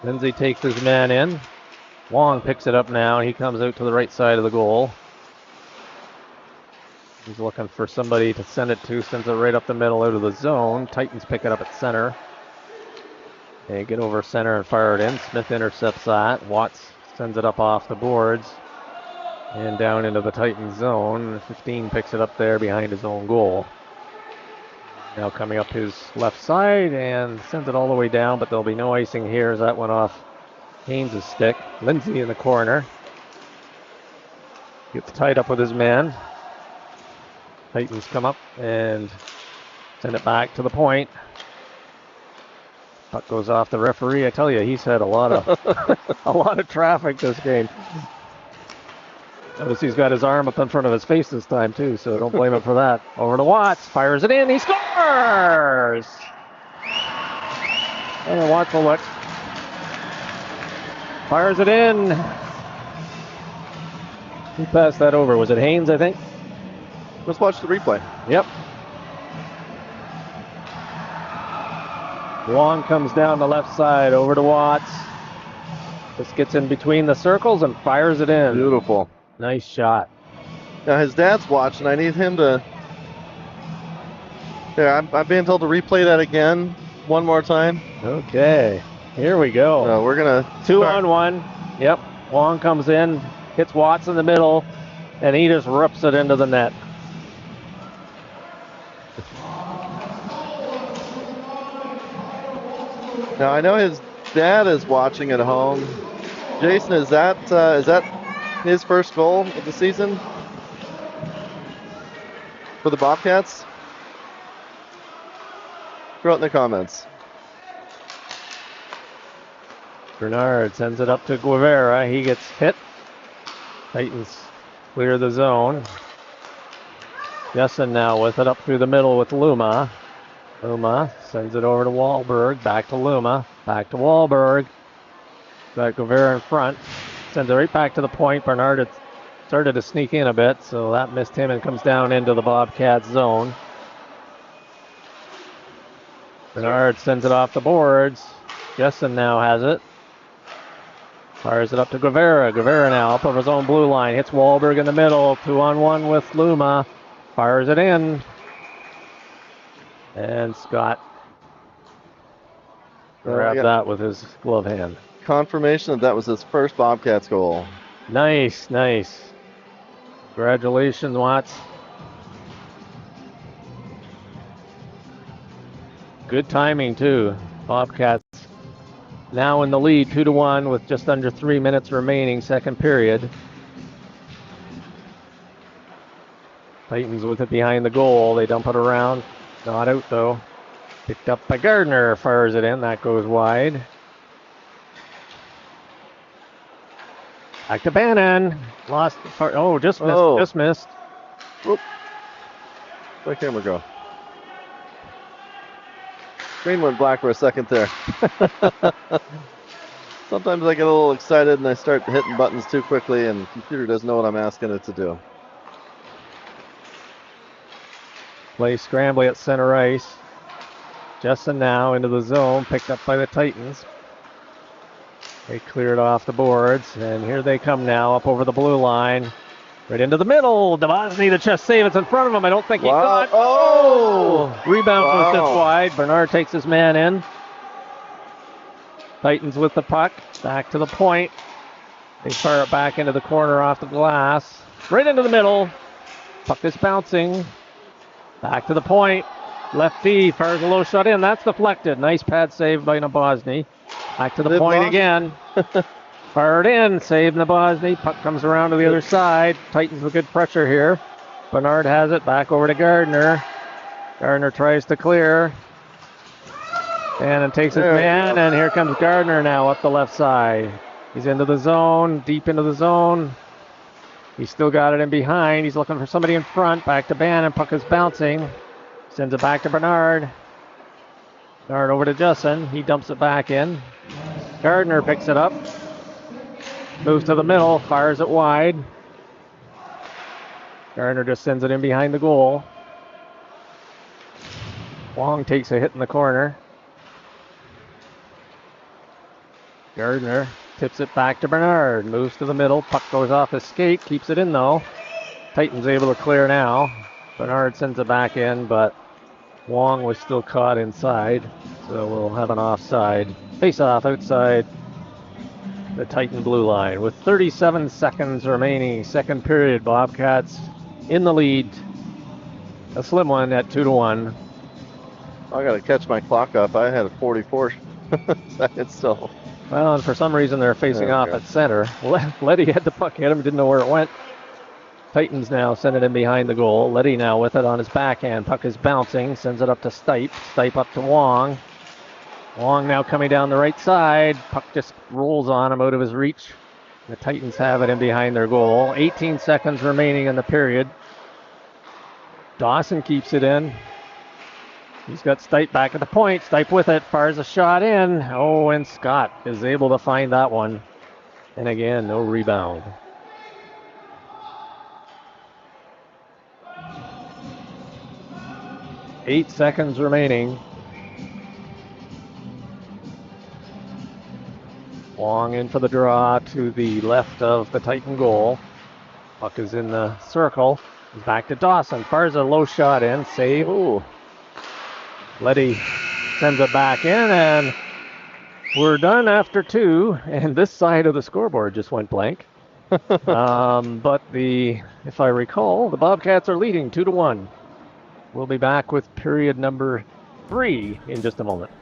Lindsay takes his man in. Wong picks it up now, he comes out to the right side of the goal. He's looking for somebody to send it to, sends it right up the middle out of the zone. Titans pick it up at center. They get over center and fire it in. Smith intercepts that. Watts sends it up off the boards and down into the Titans zone. 15 picks it up there behind his own goal. Now coming up his left side and sends it all the way down, but there'll be no icing here as that went off Haynes' stick. Lindsay in the corner. Gets tied up with his man. Titans come up and send it back to the point. Puck goes off the referee. I tell you, he's had a lot of traffic this game. Notice he's got his arm up in front of his face this time too, so don't blame him for that. Over to Watts, fires it in, he scores! And Watts will look. Fires it in. Who passed that over? Was it Haynes, I think? Let's watch the replay. Yep. Wong comes down the left side over to Watts. Just gets in between the circles and fires it in. Beautiful. Nice shot. Now his dad's watching. I need him to. Yeah, I'm being told to replay that again one more time. Okay. Here we go. We're gonna 2-on-1. Yep. Wong comes in, hits Watts in the middle, and he just rips it into the net. Now I know his dad is watching at home. Jason, is that his first goal of the season for the Bobcats? Throw it in the comments. Bernard sends it up to Guevara. He gets hit. Titans clear the zone. Jessen now with it up through the middle with Luma. Luma sends it over to Wahlberg. Back to Luma. Back to Wahlberg. Got Guevara in front. Sends it right back to the point. Bernard had started to sneak in a bit, so that missed him and comes down into the Bobcats zone. Bernard sends it off the boards. Jessen now has it. Fires it up to Guevara. Guevara now up over his own blue line. Hits Wahlberg in the middle. 2-on-1 with Luma. Fires it in. And Scott grabbed that with his glove hand. Confirmation that was his first Bobcats goal. Nice, nice. Congratulations, Watts. Good timing, too. Bobcats now in the lead, 2-1 with just under 3 minutes remaining, second period. Titans with it behind the goal. They dump it around. Not out, though. Picked up by Gardner. Fires it in. That goes wide. Back to Bannon. Lost. Oh, just missed. Oh. Just missed. Whoop. Where the camera go? Screen went black for a second there. Sometimes I get a little excited and I start hitting buttons too quickly and the computer doesn't know what I'm asking it to do. Play scrambling at center ice. Jessen now into the zone, picked up by the Titans. They cleared off the boards, and here they come now up over the blue line. Right into the middle. Devosny, the chest save. It's in front of him. I don't think he caught. Oh! Rebound was just wide. Bernard takes his man in. Titans with the puck. Back to the point. They fire it back into the corner off the glass. Right into the middle. Puck is bouncing. Back to the point. Lefty fires a low shot in. That's deflected. Nice pad save by Nabozny. Back to the point again. Fired in. Save Nabozny. Puck comes around to the other side. Titans with good pressure here. Bernard has it. Back over to Gardner. Gardner tries to clear. And takes his man. And here comes Gardner now up the left side. He's into the zone. Deep into the zone. He's still got it in behind. He's looking for somebody in front. Back to Bannon. Puck is bouncing. Sends it back to Bernard. Bernard over to Jessen. He dumps it back in. Gardner picks it up. Moves to the middle. Fires it wide. Gardner just sends it in behind the goal. Wong takes a hit in the corner. Gardner tips it back to Bernard. Moves to the middle. Puck goes off his skate. Keeps it in though. Titans able to clear now. Bernard sends it back in, but Wong was still caught inside, so we'll have an offside. Face-off outside the Titan blue line. With 37 seconds remaining, second period, Bobcats in the lead. A slim one at 2-1. I got to catch my clock up. I had a 44 seconds still. Well, and for some reason they're facing off at center. Letty had the puck, hit him, didn't know where it went. Titans now send it in behind the goal. Letty now with it on his backhand. Puck is bouncing, sends it up to Stipe. Stipe up to Wong. Wong now coming down the right side. Puck just rolls on him out of his reach. The Titans have it in behind their goal. 18 seconds remaining in the period. Dawson keeps it in. He's got Stipe back at the point. Stipe with it, fires a shot in. Oh, and Scott is able to find that one. And again, no rebound. Eight seconds remaining. Wong in for the draw to the left of the Titan goal. Puck is in the circle. Back to Dawson. Fires a low shot in. Save. Ooh. Letty sends it back in, and we're done after 2. And this side of the scoreboard just went blank. But if I recall, the Bobcats are leading 2-1. We'll be back with period number 3 in just a moment.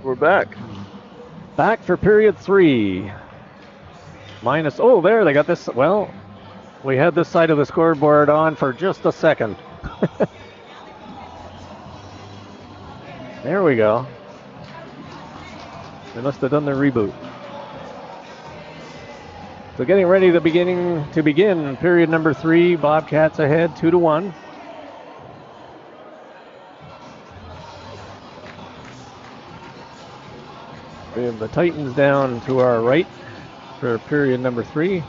We're back. Back for period 3. Minus, oh, there, they got this. Well, we had this side of the scoreboard on for just a second. There we go. They must have done the reboot. So getting ready to begin period number 3. Bobcats ahead 2-1. We have the Titans down to our right for period number 3.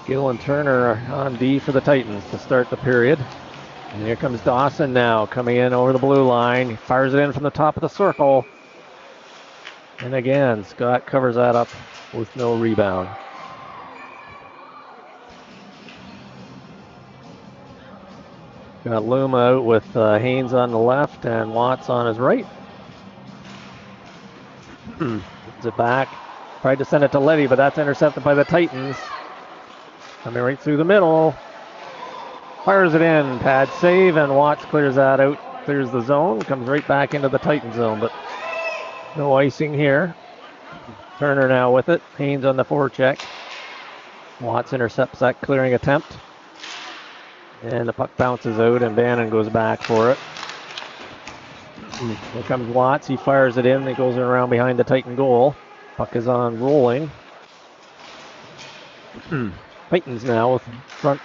Gill and Turner on D for the Titans to start the period. And here comes Dawson now coming in over the blue line. He fires it in from the top of the circle. And again, Scott covers that up with no rebound. Got Luma out with Haynes on the left and Watts on his right. Gets it back. Tried to send it to Letty, but that's intercepted by the Titans. Coming right through the middle. Fires it in. Pad save, and Watts clears that out. Clears the zone. Comes right back into the Titan zone, but no icing here. Turner now with it. Haynes on the forecheck. Watts intercepts that clearing attempt. And the puck bounces out, and Bannon goes back for it. Here comes Watts. He fires it in. It goes around behind the Titan goal. Puck is on rolling. Titans now with front.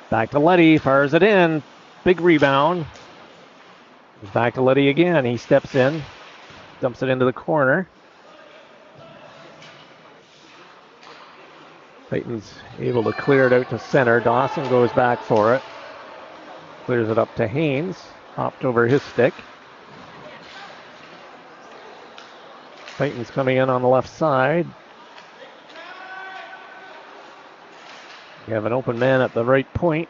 Back to Letty. Fires it in. Big rebound. Back to Letty again. He steps in. Dumps it into the corner. Titans able to clear it out to center. Dawson goes back for it. Clears it up to Haynes. Hopped over his stick. Titans coming in on the left side. You have an open man at the right point.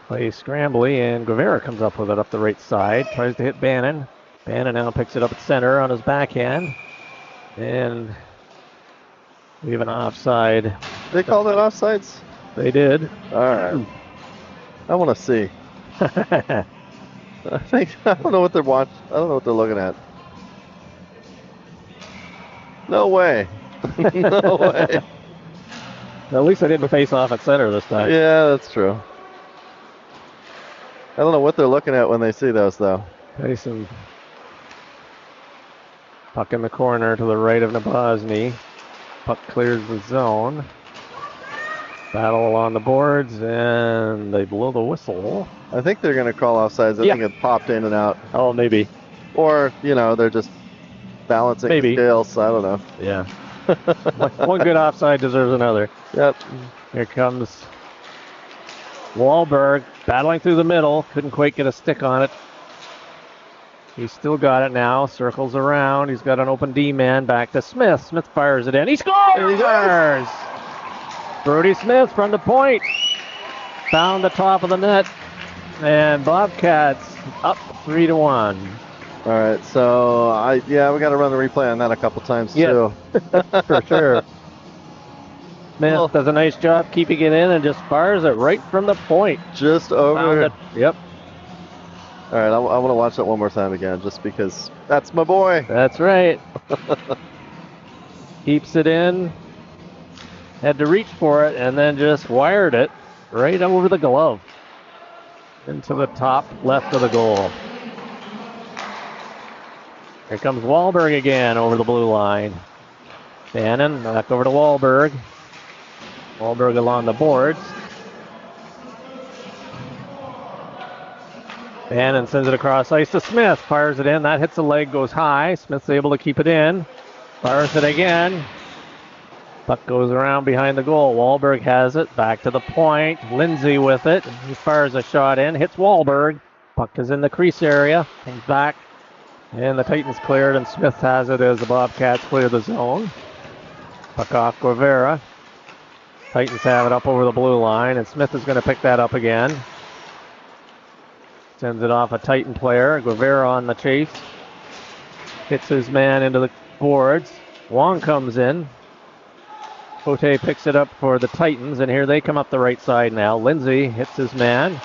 Play scrambly, and Guevara comes up with it up the right side. Tries to hit Bannon. Bannon now picks it up at center on his backhand. And we have an offside. They called it offsides? They did. All right. I want to see. I don't know what they're watching. I don't know what they're looking at. No way. No way. At least I didn't face off at center this time. Yeah, that's true. I don't know what they're looking at when they see those, though. Tyson. Puck in the corner to the right of Nabozny. Puck clears the zone. Battle along the boards, and they blow the whistle. I think they're going to call offsides. I think it popped in and out. Oh, maybe. Or, they're just balancing the scales. I don't know. Yeah. One good offside deserves another. Yep. Here comes Wahlberg battling through the middle. Couldn't quite get a stick on it. He's still got it now. Circles around. He's got an open D-man. Back to Smith. Smith fires it in. He scores! Brody Smith from the point. Found the top of the net. And Bobcats up 3-1. All right, so we got to run the replay on that a couple times too. For sure. Smith does a nice job keeping it in and just fires it right from the point. Just over. Yep. All right, I want to watch that one more time again, just because that's my boy. That's right. Keeps it in. Had to reach for it and then just wired it right over the glove into the top left of the goal. Here comes Wahlberg again over the blue line. Bannon back over to Wahlberg. Wahlberg along the boards. Bannon sends it across ice to Smith. Fires it in. That hits the leg, goes high. Smith's able to keep it in. Fires it again. Puck goes around behind the goal. Wahlberg has it. Back to the point. Lindsay with it. He fires a shot in. Hits Wahlberg. Puck is in the crease area. Comes back. And the Titans cleared, and Smith has it as the Bobcats clear the zone. Puck off Guevara. Titans have it up over the blue line, and Smith is going to pick that up again. Sends it off a Titan player. Guevara on the chase. Hits his man into the boards. Wong comes in. Cote picks it up for the Titans, and here they come up the right side now. Lindsay hits his man.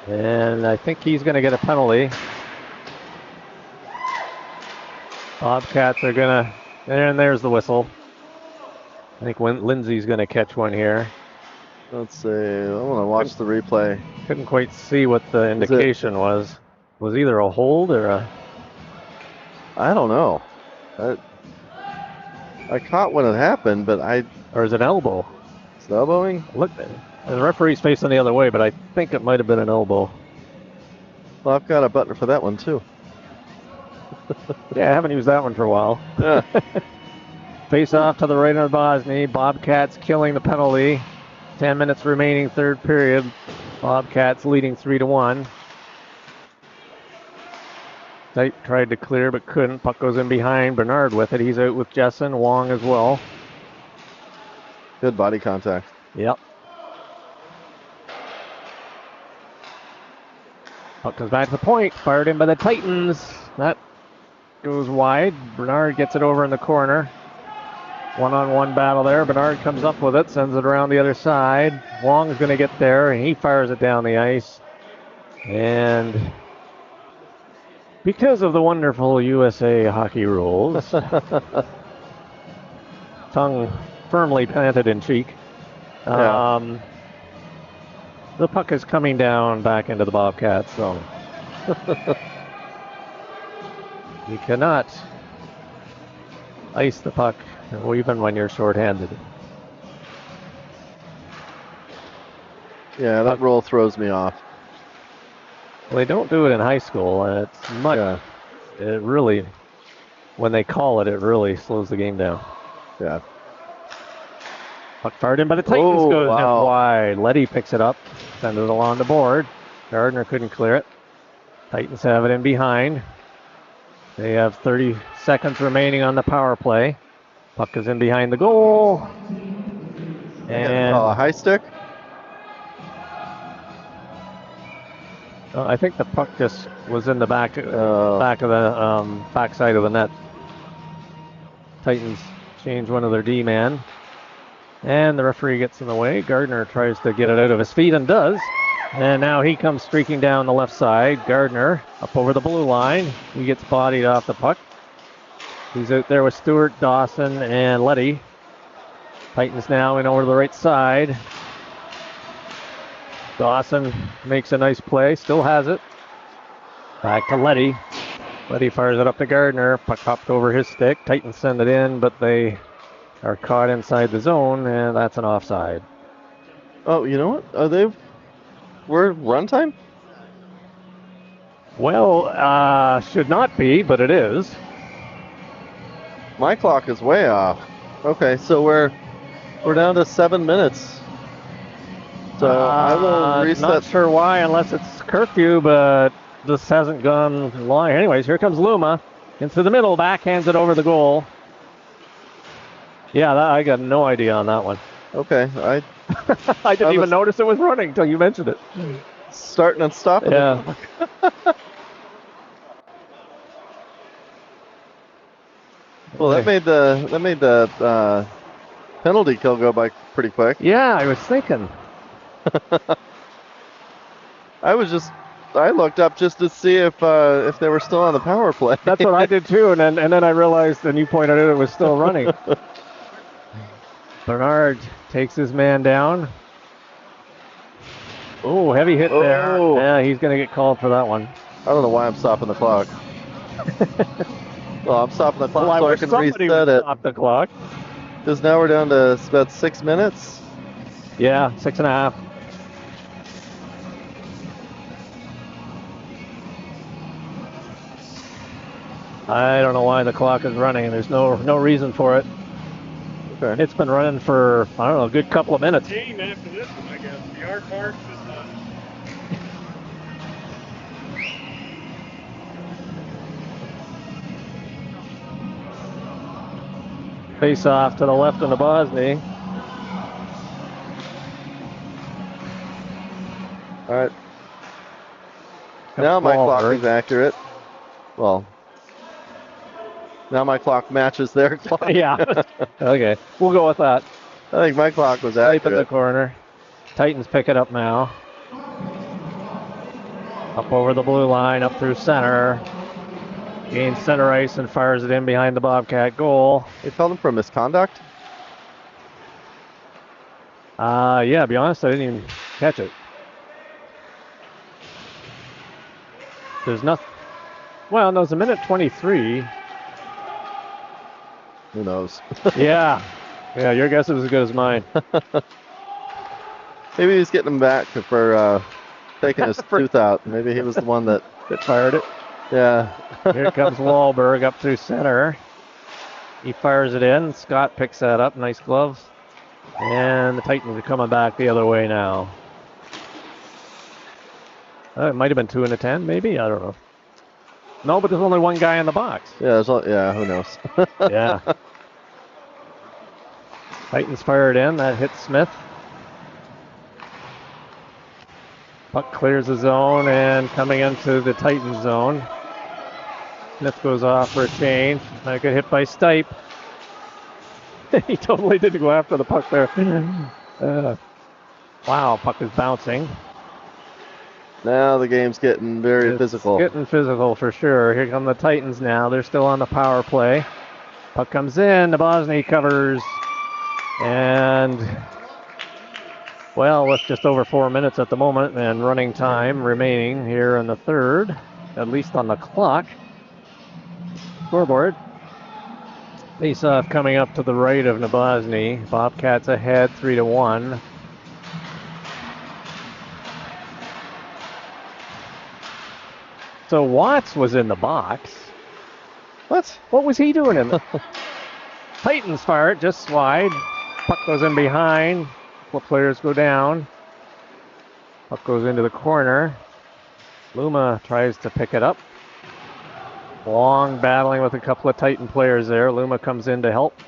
And I think he's going to get a penalty. Bobcats are going to... And there's the whistle. I think Lindsay's going to catch one here. Let's see. I want to watch the replay. Couldn't quite see what the indication was. Was either a hold or a... I don't know. I caught when it happened, but Or is it elbow? It's elbowing? Look, the referee's facing the other way, but I think it might have been an elbow. Well, I've got a button for that one, too. Yeah, I haven't used that one for a while. Yeah. Face off to the right of Bosny. Bobcats killing the penalty. 10 minutes remaining, third period. Bobcats leading 3-1. Knight tried to clear but couldn't. Puck goes in behind. Bernard with it. He's out with Jessen. Wong as well. Good body contact. Yep. Puck comes back to the point. Fired in by the Titans. That goes wide. Bernard gets it over in the corner. One-on-one battle there. Bernard comes up with it. Sends it around the other side. Wong's going to get there, and he fires it down the ice. And because of the wonderful USA hockey rules, tongue firmly planted in cheek, the puck is coming down back into the Bobcats zone. You cannot ice the puck even when you're shorthanded. Yeah, that rule throws me off. Well, they don't do it in high school, and it's much. Yeah. It really, when they call it, it really slows the game down. Yeah. Puck fired in by the Titans, Oh, goes wow. just wide. Letty picks it up, sends it along the board. Gardner couldn't clear it. Titans have it in behind. They have 30 seconds remaining on the power play. Puck is in behind the goal. And A high stick? I think the puck just was in the back of the backside of the net. Titans change one of their D-man. And the referee gets in the way. Gardner tries to get it out of his feet and does. And now he comes streaking down the left side. Gardner up over the blue line. He gets bodied off the puck. He's out there with Stewart, Dawson, and Letty. Titans now in over to the right side. Dawson makes a nice play, still has it. Back to Letty. Letty fires it up to Gardner. Puck hopped over his stick. Titans send it in, but they are caught inside the zone, and that's an offside. Oh, you know what? We're runtime? Well, should not be, but it is. My clock is way off. Okay, so we're down to 7 minutes. So I will reset. Not sure why, unless it's curfew, but this hasn't gone long. Anyways, here comes Luma into the middle, backhands it over the goal. Yeah, I got no idea on that one. Okay, I didn't even notice it was running until you mentioned it. Starting and stopping. Yeah. Well, that made the penalty kill go by pretty quick. Yeah, I was thinking. I looked up just to see if they were still on the power play. That's what I did too, and then I realized, and you pointed out it was still running. Bernard takes his man down. Oh, heavy hit there. Yeah, he's going to get called for that one. I don't know why I'm stopping the clock. Well, I'm stopping the clock so I can reset it. Stop the clock. Because now we're down to about 6 minutes. Yeah, 6.5. I don't know why the clock is running. There's no reason for it. Okay. It's been running for, I don't know, a good couple of minutes. Game after this one, I guess. The art marks is Face off to the left of the Bosny. All right. Now my clock is accurate. Well, now my clock matches their clock. Yeah. Okay. We'll go with that. I think my clock was Type in the accurate. corner. Titans pick it up now. Up over the blue line, up through center. Gains center ice and fires it in behind the Bobcat goal. They called him for misconduct? Yeah, to be honest, I didn't even catch it. There's nothing. Well, no, it's a minute 23. Who knows? Yeah, your guess is as good as mine. Maybe he's getting him back for taking his tooth out. Maybe he was the one that fired it. Yeah. Here comes Wahlberg up through center. He fires it in. Scott picks that up. Nice gloves. And the Titans are coming back the other way now. It might have been 2 and a 10, maybe. I don't know. No, but there's only one guy in the box. Yeah, who knows? Yeah. Titans fire it in. That hits Smith. Puck clears the zone and coming into the Titans zone. Smith goes off for a change. That got hit by Stipe. He totally didn't go after the puck there. Wow, puck is bouncing. Now the game's getting very physical. Getting physical for sure. Here come the Titans now. They're still on the power play. Puck comes in. The Bosny covers. And, well, with just over 4 minutes at the moment and running time remaining here in the third, at least on the clock. Scoreboard. Face-off coming up to the right of Nabozny. Bobcats ahead 3-1. So Watts was in the box. What? What was he doing in there? Titans fire it just wide. Puck goes in behind. A couple of players go down. Puck goes into the corner. Luma tries to pick it up. Long battling with a couple of Titan players there. Luma comes in to help.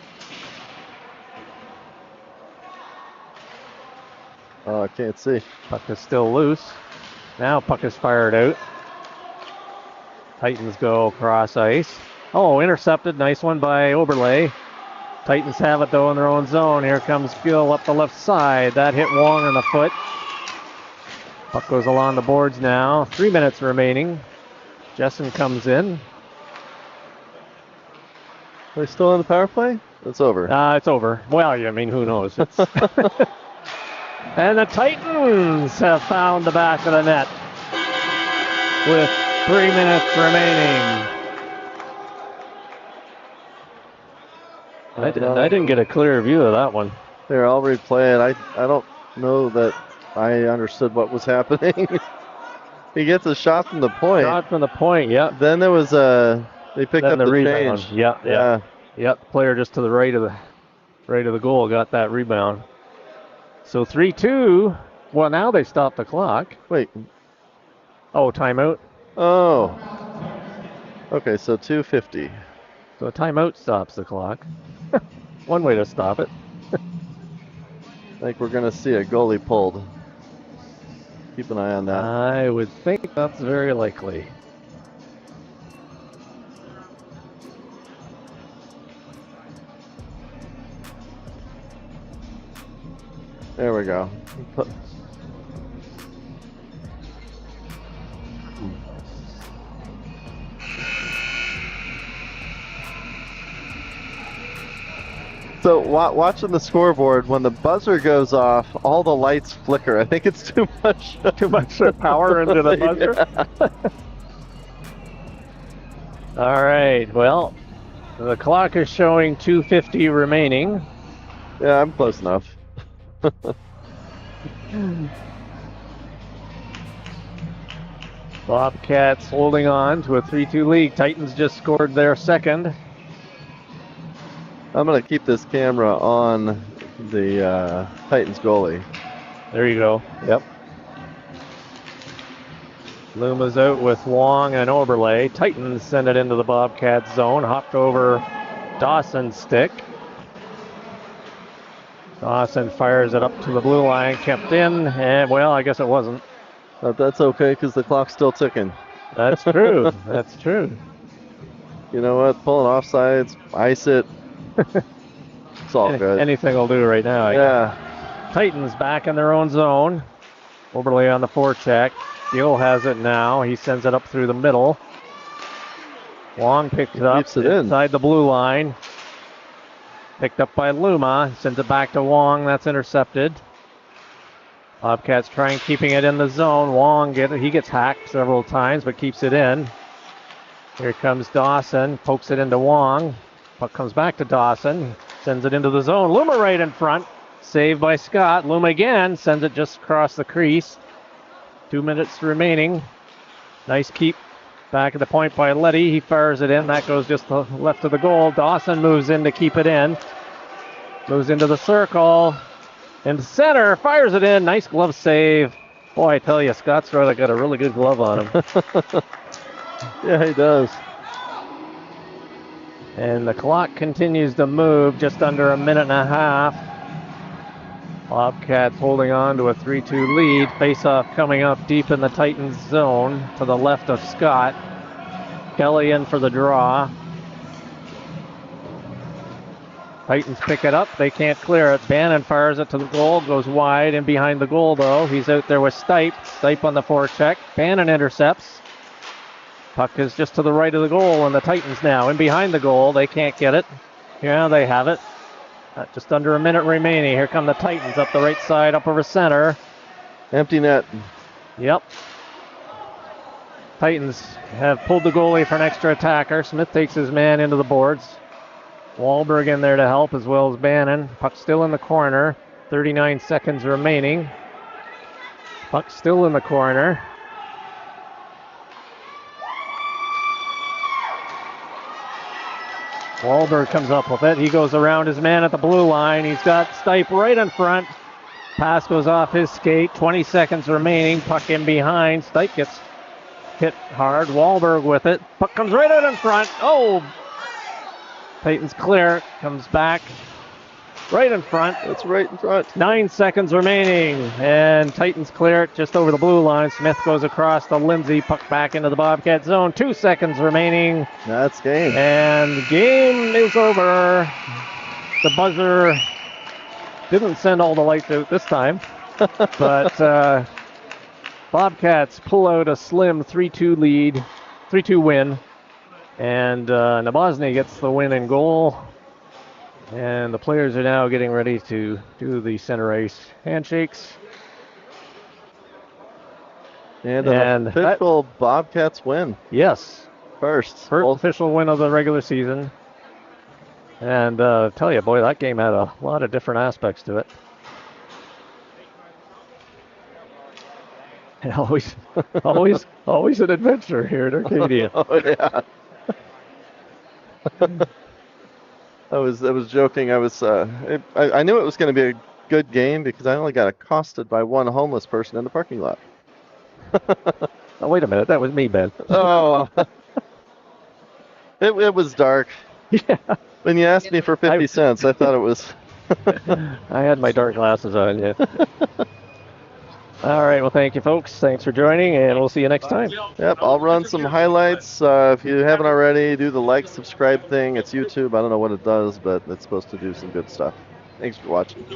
Oh, I can't see. Puck is still loose. Now puck is fired out. Titans go cross ice. Oh, intercepted. Nice one by Oberle. Titans have it though in their own zone. Here comes Gill up the left side. That hit Wong in the foot. Puck goes along the boards now. 3 minutes remaining. Jessen comes in. Are they still in the power play? It's over. It's over. Well, I mean, who knows? It's and the Titans have found the back of the net with 3 minutes remaining. I didn't get a clear view of that one. Here, I'll replay it. I don't know that I understood what was happening. He gets a shot from the point. Shot from the point, yeah. Then there was they picked up the rebound. change. Yeah. The player just to the right of the goal got that rebound. So 3-2. Well, now they stopped the clock. Wait. Oh, timeout. Oh. Okay, so 2:50. So a timeout stops the clock. One way to stop it. I think we're going to see a goalie pulled. Keep an eye on that. I would think that's very likely. There we go. So watching the scoreboard, when the buzzer goes off, all the lights flicker. I think it's too much Power into the buzzer. Yeah. All right. Well, the clock is showing 2:50 remaining. Yeah, I'm close enough. Bobcats holding on to a 3-2 lead. Titans just scored their second. I'm going to keep this camera on the Titans goalie. There you go. Yep. Luma's out with Wong and Oberle. Titans send it into the Bobcats zone. Hopped over Dawson's stick. Dawson fires it up to the blue line. Kept in. And, well, I guess it wasn't. But that's okay because the clock's still ticking. That's true. That's true. You know what? Pulling offsides, ice it. It's all good. Anything will do right now. Yeah. Titans back in their own zone. Oberle on the forecheck. Gill has it now. He sends it up through the middle. Wong picked it up inside the blue line. Picked up by Luma. Sends it back to Wong. That's intercepted. Bobcats trying keeping it in the zone. Wong he gets hacked several times but keeps it in. Here comes Dawson. Pokes it into Wong. Puck comes back to Dawson. Sends it into the zone. Luma right in front. Saved by Scott. Luma again. Sends it just across the crease. 2 minutes remaining. Nice keep back at the point by Letty. He fires it in. That goes just to the left of the goal. Dawson moves in to keep it in. Moves into the circle. In center. Fires it in. Nice glove save. Boy, I tell you, Scott's got a really good glove on him. Yeah, he does. And the clock continues to move, just under a minute and a half. Bobcats holding on to a 3-2 lead. Face-off coming up deep in the Titans zone to the left of Scott. Kelly in for the draw. Titans pick it up. They can't clear it. Bannon fires it to the goal. Goes wide and behind the goal, though. He's out there with Stipe. Stipe on the forecheck. Bannon intercepts. Puck is just to the right of the goal, and the Titans now in behind the goal. They can't get it. Yeah, they have it. Just under a minute remaining. Here come the Titans up the right side, up over center. Empty net. Yep. Titans have pulled the goalie for an extra attacker. Smith takes his man into the boards. Wahlberg in there to help, as well as Bannon. Puck still in the corner. 39 seconds remaining. Puck still in the corner. Wahlberg comes up with it. He goes around his man at the blue line. He's got Stipe right in front. Pass goes off his skate. 20 seconds remaining. Puck in behind. Stipe gets hit hard. Wahlberg with it. Puck comes right out in front. Oh! Peyton's clear. Comes back. Right in front. It's right in front. 9 seconds remaining. And Titans clear it just over the blue line. Smith goes across to Lindsay. Puck back into the Bobcat zone. 2 seconds remaining. That's game. And the game is over. The buzzer didn't send all the lights out this time. But Bobcats pull out a slim 3-2 lead. 3-2 win. And Nabozny gets the win in goal. And the players are now getting ready to do the center ice handshakes. And an official Bobcats win. Yes. First Official win of the regular season. And tell you, boy, that game had a lot of different aspects to it. And always an adventure here at Arcadia. Oh, yeah. I was joking. I knew it was going to be a good game because I only got accosted by one homeless person in the parking lot. Oh, wait a minute. That was me, Ben. Oh. It was dark. Yeah. When you asked me for 50 cents, I thought it was... I had my dark glasses on, yeah. All right, well, thank you, folks. Thanks for joining, and we'll see you next time. Yep, I'll run some highlights. If you haven't already, do the like, subscribe thing. It's YouTube. I don't know what it does, but it's supposed to do some good stuff. Thanks for watching.